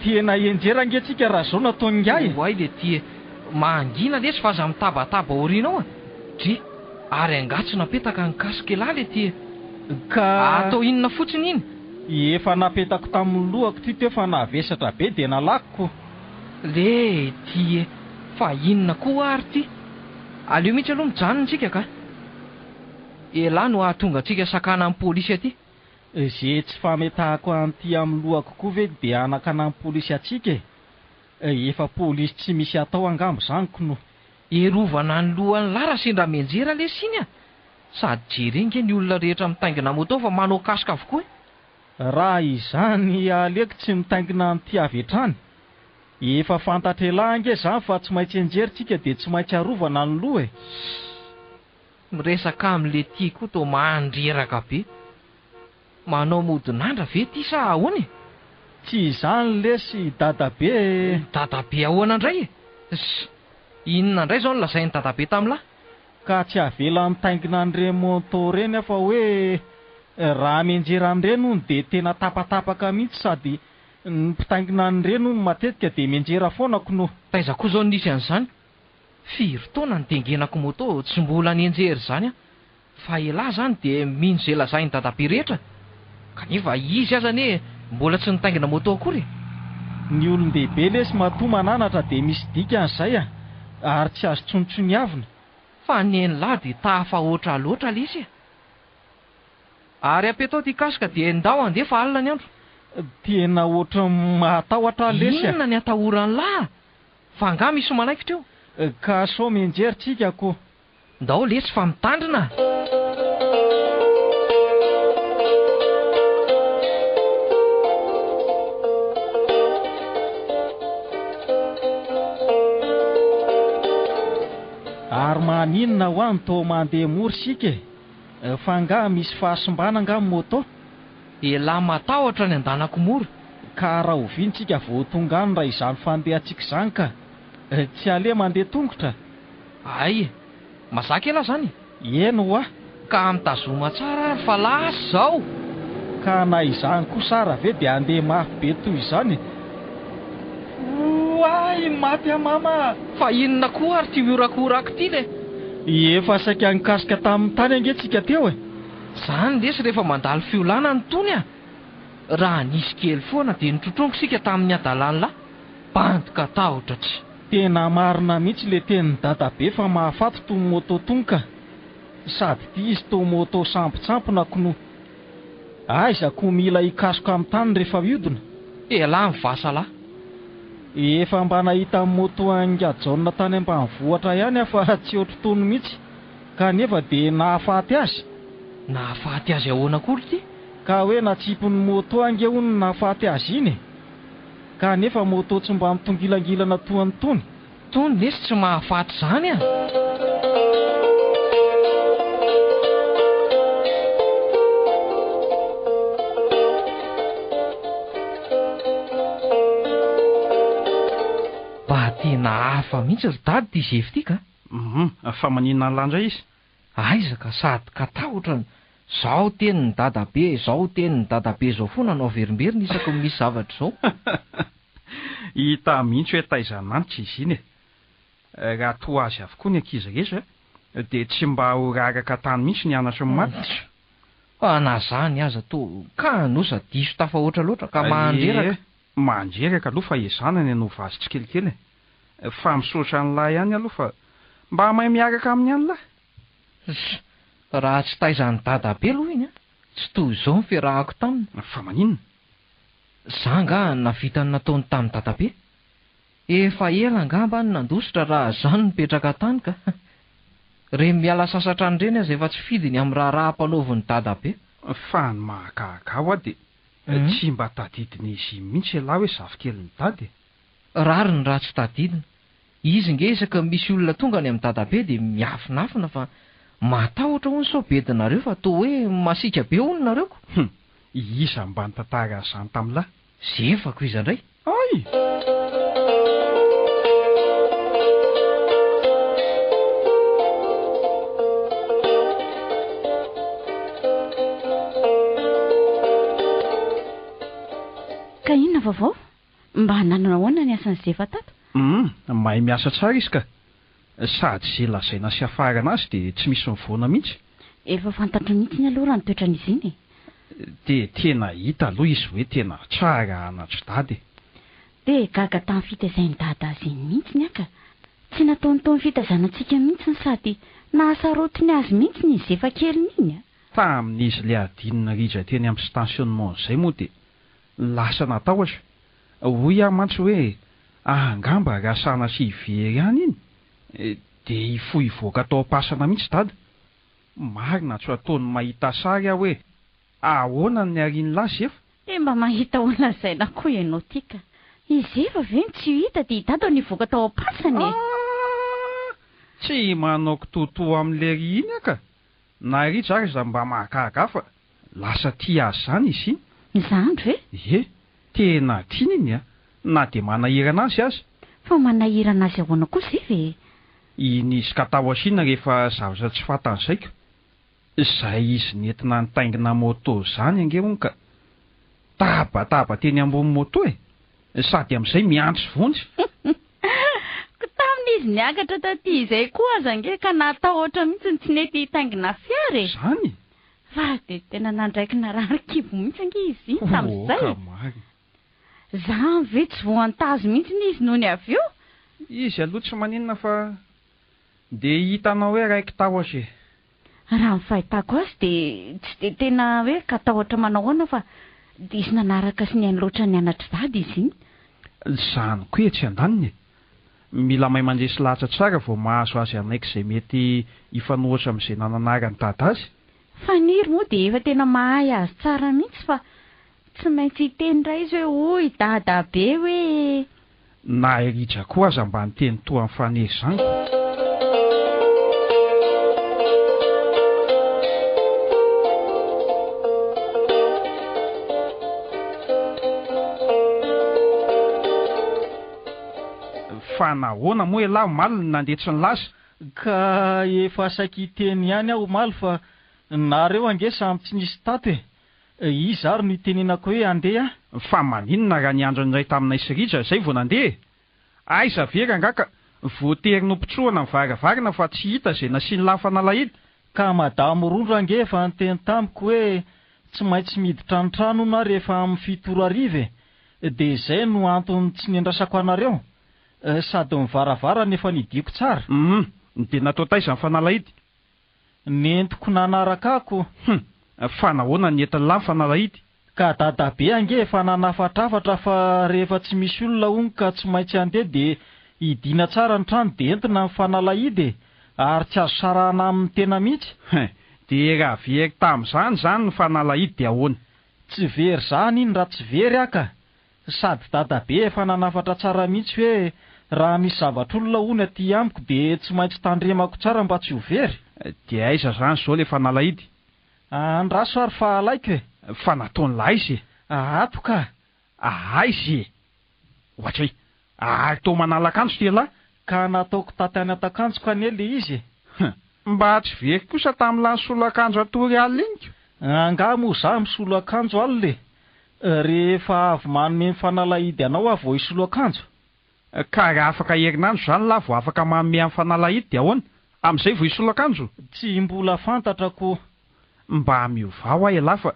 Tena enjera angentsika raha zao nataony ngahy. Oay le ty mangina lesy fa aza mitabataba oriana ao Dri, ary angatsy napetaka ny kasike lahy le ty. ka atao inona fotsiny iny? efa napetako tamin'ny lohako ty teo fa navesatra be dia nalakoko. Le ty fa inona koa ary ty? Aleo mihitsy aloha mijanontsika ka. Elahy no ahatonga antsika sakana amin'ny pôlisy aty. Izay tsy fametahako an'ity amin'ny lohako koa ve dia anakana amin'ny pôlisy atsika e. Efa pôlisy tsy misy atao angambo zaniko no. Erovana ny lohan'ny lara sendra menjera lesiny a. Sady jerenge ny olona rehetra mitaingina moto fa manao kasika avokoa. Raha izany aleko tsy mitaingina an'ity avy hatrany. Efa fantatra elahy ange zany fa tsy maintsy enjerintsika dia tsy maintsy arovana ny loha e. Miresaka amin'le ty koa to mandreraka be. Manao modinandra ve ty sa ahoana? Tsy izany lesy dadabe. Dadabe ahoana indray e? Inona indray zao no lazain'ny dadabe tamin'lahy? Ka tsy avela mitaingina an'ireny moto reny fa hoe raha menjera an'ireny hono dia tena tapatapaka mihitsy sady ny mpitaingina an'ireny hono matetika dia menjera foanako no. Taiza koa zao nisy an'izany? Firy taona ny dengenako moto tsy mbola nienjery zany a. Fa elahy zany dia mino izay lazain'ny dadabe rehetra. Kanefa izy aza ane mbola tsy nitaingina moto akory. Ny olon-dehibe lesy matoa mananatra dia misy dikan'izay a. Ary tsy azo tsontsoniavina. Fa ny lahy dia tahafa oatra loatra lesy a. Ary apetao ty kasika dia ndao andefa alina ny andro. Tena oatra matahotra lesy a. Inona ny atahoran'ny lahy? Fa nga misy manaikitra eo. Ka sao menjeritsika ko. Ndao lesy fa mitandrina. Ary maninona ho any to mandeha mory sika e. Fa nga misy fahasimbana nga amin'ny moto. Elahy matahotra ny andanako mory. Ka raha ovintsika vao tonga any raha izany fandehantsika izany ka. Tsy aleo mandeha tongotra. Ay, mazaka ela zany. Eno hoa. Ka mitazoma tsara ary fa lasa zao. Ka na izany koa sara ve dia andeha mafy be toy izany. Ay, maty a mama. Fa inona koa ary ty miorakorako ty le? Efa saika nikasika tamin'ny tany angentsika teo e. Zany lesy rehefa mandalo fiolana ny tony a. Raha nisy kely foana dia nitrotromiko sika tamin'ny adalan'lahy. Bandoka tahotra tsy. Tena marina mihitsy le tenin'ny dadabe fa mahafaty to moto tonka. Sady ty izy to moto sampotsampona kono. Aizako mila hikasoka amin'ny tany rehefa miodina. Elahy mivasa lahy. Efa mba nahita moto angajaona tany ambanivohitra ihany fa tsy ohatry tony mihitsy. Kanefa dia nahafaty azy. Nahafaty azy ahoana kory ty? Ka hoe natsipon'ny moto ange hono nahafaty azy iny. Kanefa moto tsy mba mitongilangilana toany tony. Tony lesy tsy mahafaty zany a. Tena hafa mihitsy ry dady ty zefy ty ka. Fa maninona landra izy? Aizaka sady katahotra. Zao tenin'ny dadabe, zao tenin'ny dadabe zao foana nanao verimberina isako misy zavatra zao. Hita mihitsy hoe taizananitra izy iny e. Raha toa azy avokoa ny ankizy rehetra dia tsy mba ho raraka tany mihitsy ny anatra ny maty. Fa na zany aza to ka nosa diso tafahoatra loatra ka mandreraka. Mandreraka aloha fa ezanany no vazy tsikelikely e. Fa misaotra an'lahy ihany aloha fa mba mahay miaraka amin'ny any lahy. Raha tsy taizan'ny dadabe aloha iny a. Tsy toy izao ny fiarahako taminy. Fa maninona? Zanga navita ny nataony tamin'ny dadabe. Efa ela angamba ny nandositra raha zany nipetraka tany ka. Reny miala sasatra an'ireny aza efa tsy fidiny amin'ny raha ampanaoviny dadabe. Fa ny mahagaga ho a dia tsy mba tadidiny izy mihitsy elahy hoe zafikely ny dady. Rary ny raha tsy tadidina. Izy ngesaka misy olona tonga any amin'ny dadabe dia miafinafina fa matahotra hono sao bedinareo fa toa hoe masika be hono nareo ko. Iza mba nitantara izany tamin'lahy? Zefako iza indray. Ay! Ka inona vaovao? Mba nanana ahoana ny asan'ny Zefa tato? Mahay miasa tsara izy ka. Sady izay lazaina sy hafarana azy dia tsy misy mivoana mihitsy. Efa fantatro mihitsy aloha raha ny toetran'izy iny. Dia tena hita aloha izy hoe tena tsara anatry dady. Dia gaga tamin'ny fitaizany dada azy iny mihitsy aka. Tsy nataony taon'ny fitaizanantsika mihitsy sady nahasarotiny azy mihitsy izy efa kely iny. Tamin'izy ilay adinina rija teny amin'ny stationnement izay moa dia lasa natahotra. Hoy aho mantsy hoe angamba rasana sy ivery ihany iny. Dia hifohy voaka tao am-pasana mihitsy dada. Marina tsy ataony mahita sary aho hoe ahoana ny ariany lasy efa. Mba mahita olona izay na koa ianao tika. Izy efa ve tsy hita dia dada nivoaka tao am-pasana. Tsy manao kitotoa amin'ilay ry iny aka. Na ry tsara izy mba mahakagafa. Lasa tia azy izany izy iny. Izandro e? Tena tiany iny a. Na dia manahirana azy azy. Fa manahirana azy ahoana kosa ve? Iny izy katao asiana rehefa zavatra tsy fantan'izayko. Izay izy nentina nitaingina moto izany angerony ka taba teny ambony moto sady amin'izay miantso vonjy. Tamin'izy niakatra taty izay koa aza ange ka natahotra mihitsy tsy nety hitaingina fiara. Izany? Fa dia tena nandraikina rarikibo mihitsy ange izy tamin'izay. Za ve tsy voantazo mihitsy izy noho ny avy eo? Izy aloha tsy maninona fa dia hitanao hoe raiky tahotra. Raha ny fahitako azy dia tsy dia tena hoe katahotra manao ahoana fa dia izy nanaraka sy ny loatra ny anatry dady izy iny. Izany koa tsy andaniny. Mila mahay mandresy lahatra tsara vao mahazo azy anaiky izay mety hifanohitra amin'izay nananarany dada azy. Faniry moa dia efa tena mahay azy tsara mihitsy fa tsy maintsy hiteny indray izy hoe oy dada be hoe. Na irija koa aza mba niteny toa amin'ny fanery izany. Fa nahoana moa ialahy omaly nandetsy ny lasa. Ka efa saky teny ihany aho omaly fa nareo ange samy tsy nisy tato izy ary no tenenako hoe andeha. Fa maninona raha niandro indray taminay sirija izay vao nandeha. Aiza very angaka voatery nompitrohana ny varavarana fa tsy hita izay nasiany lafa nalahity. Ka madamo Rondro ange efa niteny tamiko hoe tsy maintsy miditra ny trano na rehefa amin'ny 7 ariva dia izay no antony tsy niandrasako anareo. Sady mivaravara nefa nidiako tsara. Dia natao taiza ny fanalahity? Nentiko nanaraka ako. Fa nahoana ny entin'ny lahy fanalahity? Ka dadabe ange efa nanafatrafatra fa rehefa tsy misy olona ongy ka tsy maintsy andeha dia hidiana tsara ny trano dia entina ny fanalahidy ary tsy azo sarahana amin'ny tena mihitsy. Dia raha very tamin'izany izany ny fanalahidy dia ahoana? Tsy very izany iny raha tsy very aka. Sady dadabe efa nanafatra tsara mihitsy hoe raha misy zavatra olona hono aty amiko dia tsy maintsy tandremako tsara mba tsy ho very. Dia aiza izany izao ilay fanalahidy? Andraso ary fahalaiko fa nataony lahy izy. Ato ka. Izy ohatra hoe ary tao manalakanjo ty lahy. Ka nataoko taty any atakanjo ka anely izy. Mba tsy very kosa tamin'ilany solo-akanjo atory alina inyko. Anga moa za misolo-akanjo alina. Rehefa avy manome fanalahidy anao avy vao hisolo-akanjo. Ka raha afaka herinandro izany lahy vao afaka manome amin'ny fanalahidy dia ahoana? Amin'izay vao hisolo-akanjo? Tsy mbola fantatrako. Mba miova aho ialahy fa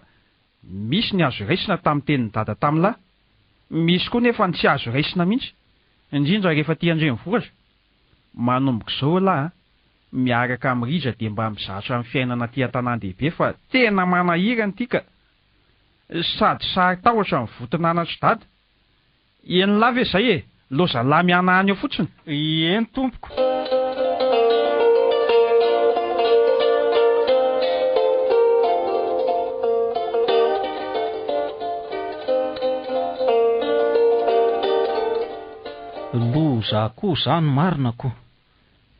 misy ny azo raisina tamin'ny tenin'ny dada tamin'lahy. Misy koa nefa ny tsy azo raisina mihitsy. Indrindra rehefa tia andrenivohitra. Manomboka izao lahy miaraka amin'ny rija dia mba mizatra amin'ny fiainana tia tanàn-dehibe fa tena manahirana tika. Sady sary tahotra amin'ny votonanatry dada. Eny lahy ve izay loza lahy miana any eo fotsiny. Eny tompoko. Loza koa izany marina koa.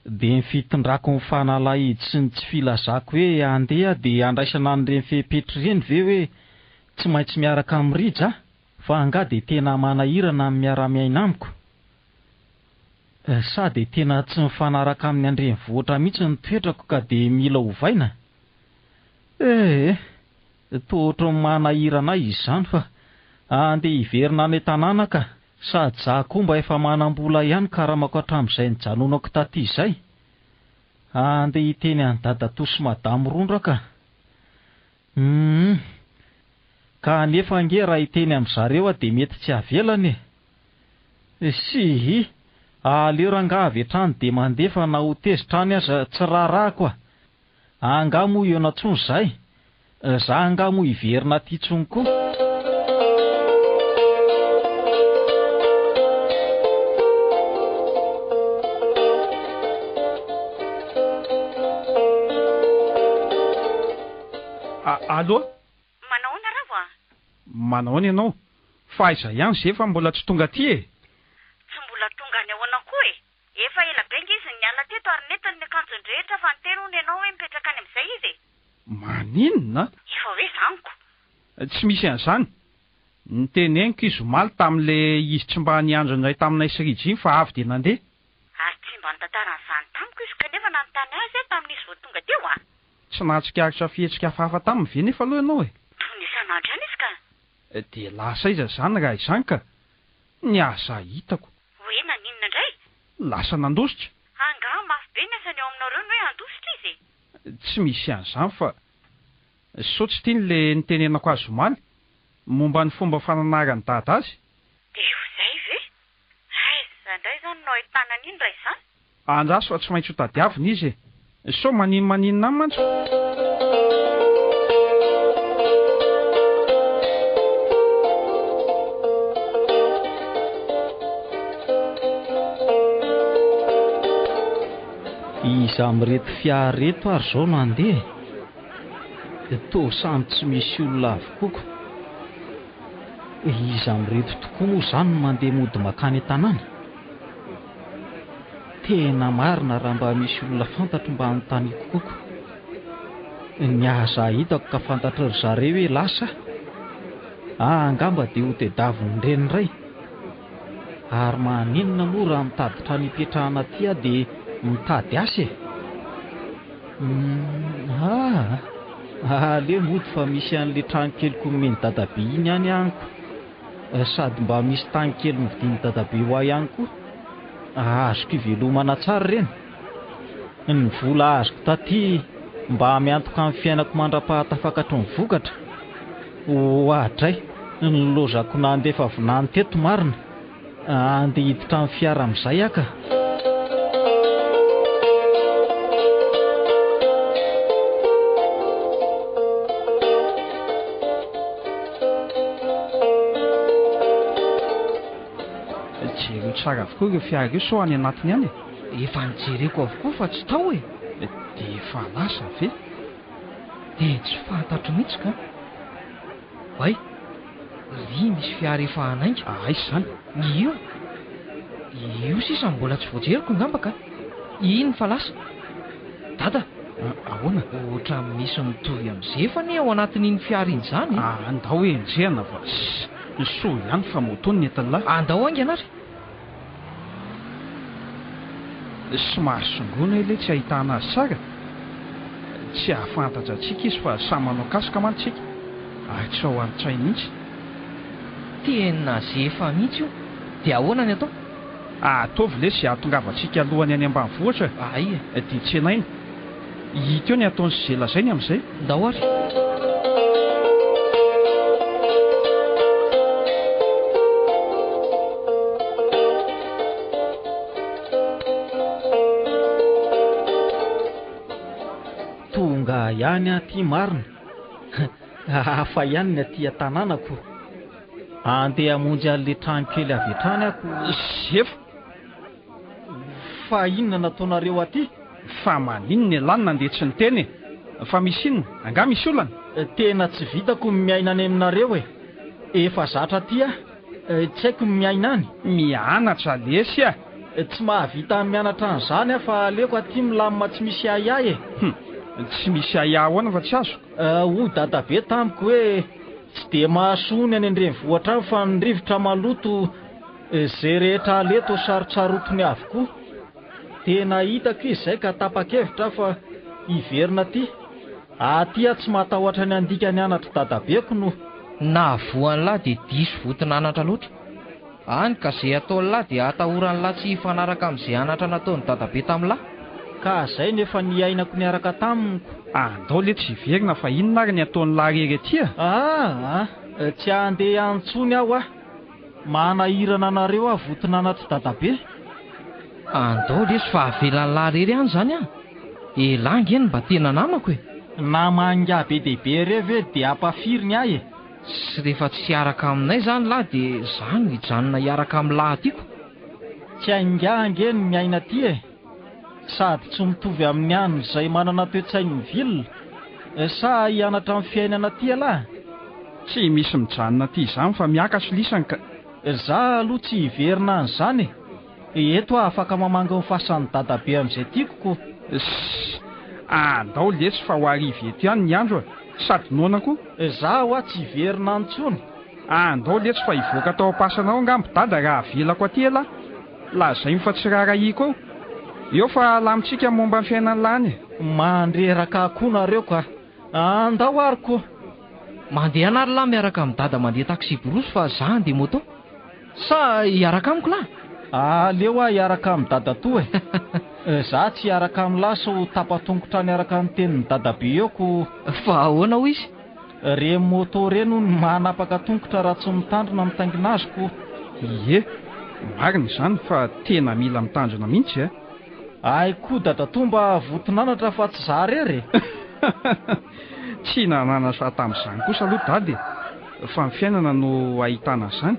Dia ny fitondrako ny fanalahidy sy ny tsy filazako hoe andeha dia andraisana an'ireny fepetra ireny ve hoe tsy maintsy miaraka amin'ny rija fa anga dia tena manahirana amin'ny miara-miaina amiko. Sady tena tsy mifanaraka amin'ny andrenivohitra mihitsy ny toetrako ka dia mila hovaina. Tohatra manahirana izy izany fa andeha hiverina any tanàna ka. Sady za koa mba efa manam-bola ihany ka raha mako hatramin'izay nijanonako taty izay. Andeha hiteny any Dadato sy Madamo Rondraka. Ka nefa ange raha hiteny amin'zareo dia mety tsy havelany. Sihy, aleo rangaha avy hatrany dia mandefa na ho tezitrany aza tsy raharahako a. Anga moa eo natsony izay. Za anga moa hiverina aty tsony koa. Aloha? Manahoana ravo a? Manahoana ianao? Fa aiza ihany ze fa mbola tsy tonga aty e? Tsy mbola tonga any ahoana koa e. Efa ela benga izy niala teto ary netany ny akanjony rehetra fa niteny hono ianao hoe mipetraka any amin'izay izy e. Maninona? Efa hoe zaniko. Tsy misy an'izany. Niteneniko izy omaly tamin'ilay izy tsy mba niandro indray taminay Siriji iny fa avy dia nandeha. Ary tsy mba nitantaran'izany tamiko izy kanefa nanontany azy tamin'izy vao tonga teo a. Tsy nahatsikaritra fihetsika hafahafa taminy ve nefa aloha ianao e? Toy ny isan'andro ihany izy ka. Dia lasa iza izany raha izany ka? Ny asa hitako. Hoe naninona indray? Lasa nandositra. Angaha mafy be ny asany ao aminareo ny hoe andositra izy. Tsy misy an'izany fa sao tsy tiany ilay nitenenako azy omaly momba ny fomba fananarany dada azy. Dia ho izay ve? Aiza indray izany no ahitana an'iny raha izany? Andraso fa tsy maintsy ho tadiavina izy e. Sao maninona any mantsy. Iza amin'reto fiara reto ary zao no andeha. Toa samy tsy misy olona avokoko. Iza amin'reto tokoa moa izany no mandeha mody makany an-tanàna. Tena marina raha mba misy olona fantatro mba anontaniako koko. Ny aza hitako ka fantatra ry zareo hoe lasa. Angamba dia ho tedaviny reniray. Ary maninona moa raha mitaditra ny hipetrahana aty aho dia mitady asa e. Aleo mody fa misy an'ilay trano keliko nomeny dadabe iny ihany aniko. Sady mba misy tany kely novidiny dadabe ho ahy ihany koa. Azoko hivelomana tsara ireny. Ny vola azoko taty mba miantoka amin'ny fiainako mandra-pahatafakatry ny vokatra. Ohatray, ny lozako nandefa vinany teto marina. Andeha hiditra amin'ny fiara amin'izay aka. Jereo tsara avokoa ireo fiara ireo sao any anatiny any e. Efa nijereko avokoa fa tsy tao e. Dia efa lasa ve? Dia tsy fantatro mihitsy ka. Hay, ry misy fiara efa hanainga. Aiza izany? Io sisa mbola tsy voajeriko ngamba ka. Ino fa lasa? Dada, ahoana? Ohatra misy mitovy amin'izay fa ny ao anatin'iny fiara iny izany. Andao hoe enjehana fa soa ihany fa motony ny entan'lahy. Andao angy ianary. Somary songoana ilay tsy ahitana azy tsara. Tsy ahafantatra antsika izy fa samy manao kasika mantsika. Ary tsy ao an-tsainy mihitsy. Tena zefa mihitsy io. Dia ahoana ny atao? Ataovy le sy ahatongavantsika alohany any ambanivohitra. Ay, dia tsy enaina. Hita eo ny ataony sy zay lazainy amin'izay. Ndao ary. Tonga ihany aty marina. Hafa ihany ny aty an-tanànako. Andeha hamonjy an'ilay trano kely avy hatrany ako. Zefa. Fa inona nataonareo aty? Fa maninona ialany nandeha tsy niteny. Fa misy inona? Anga misy olana? Tena tsy vitako miaina any aminareo e. Efa zatra aty aho. Tsy haiko miaina any. Mianatra lesy a. Tsy mahavita mianatra an'izany aho fa aleoko aty milamina tsy misy ahiahy e. Tsy misy ahiahy ahoana fa tsy azo. Hoy dadabe tamiko hoe tsy dia mahasony any an-drenivohitra any fa ny rivotra maloto izay rehetra aleto sarotsarotony avokoa. Tena hitako izy izay ka tapa-kevitra fa hiverina aty. Aty aho tsy matahotra ny andika nianatra dadabeko no. Na voan'ny lahy dia diso votinanatra loatra. Any ka izay ataony lahy dia atahorany lahy tsy hifanaraka amin'izay anatra nataony dadabe tamin'ny lahy. ka izay nefa niainako niaraka taminiko. Andao le tsy verina fa inona ary ny ataon'ny larery aty Tsy andeha antsony aho manahirana anareo votinanatry dadabe. Andao lesy fa avelan'ny larery any zany elangy eny mba tena namako na manga be dehibe reve dia ampafiriny ahy sy rehefa tsy hiaraka aminay zany lahy dia zany hijanona hiaraka amin'ny lahy tiako. Tsy aingangy eny miaina ty sady tsy mitovy amin'ny any izay manana toe-tsainy vilona sa hianatra amin'ny fiainana ty lahy. Tsy misy mijanona ty izany fa miakatro lisany ka za aloha tsy hiverina an'izany eto afaka mamanga ny fasan'ny dadabe amin'izay tiako. Andao lesy fa ho arivo eto ihany ny andro sady noana koa. Za tsy hiverina antsony. Andao lesy fa hivoaka tao am-pasanao angambo dada raha avelako aty lazay fa tsy rarahiko ao. Eo fa lamitsika momba ny fiainany lany. Mandreraka koa nareo ka. Andao ariko. Mandeha anary lahy miaraka amin'ny dada mandeha taxi borosy fa za andeha moto. Sa hiaraka amiko lahy? Aleo hiaraka amin'ny dada toa za tsy hiaraka amin'ny lahy so tapatongotra niaraka amin'ny tenin'ny dadabe eoko. Fa ahoana ho izy? Re moto reno ny manapaka tongotra raha tsy mitandrina mitaingina azoko. Ie, marina izany fa tena mila mitandrina mihitsy Ay koa dadatomba votinanatra fa tsy za rery. Tsy nananasa tamin'izany kosa aloha dady fa ny fiainana no ahitana izany.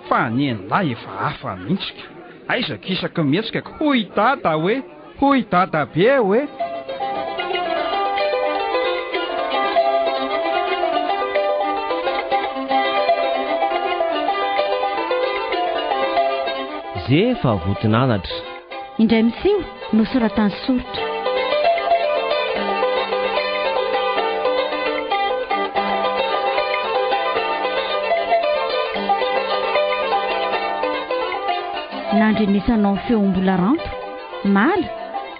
Fa ny enilahy efa hafa mihitsika. Aizaka isaky mihetsika hoy dada hoy dada be Zay fa votinanatra. Indray misiho no soratany soritra. Nandrenisanao feom-bola ranto, mala,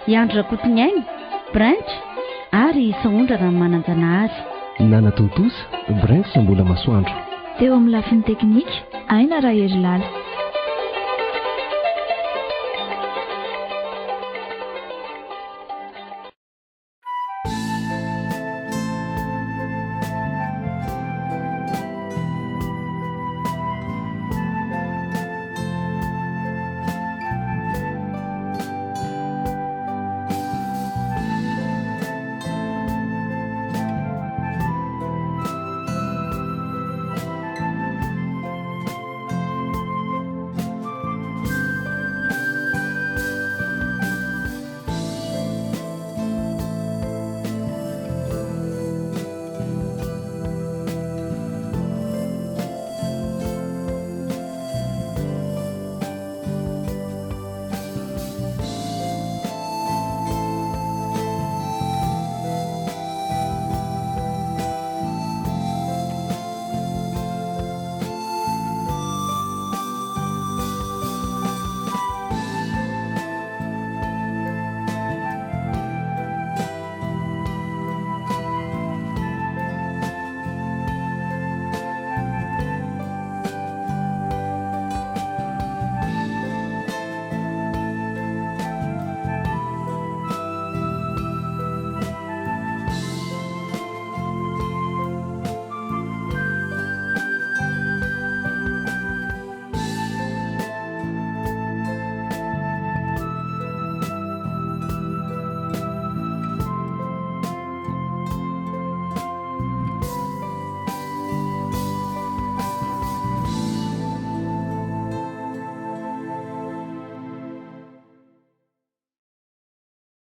Iandro Rakotoniainy, Branch ary Saondrana ny mananjanahary. Nana Tontosa, Branch mbola masoandro. Teo amin'ny lafiny teknika, Aina Raherilala.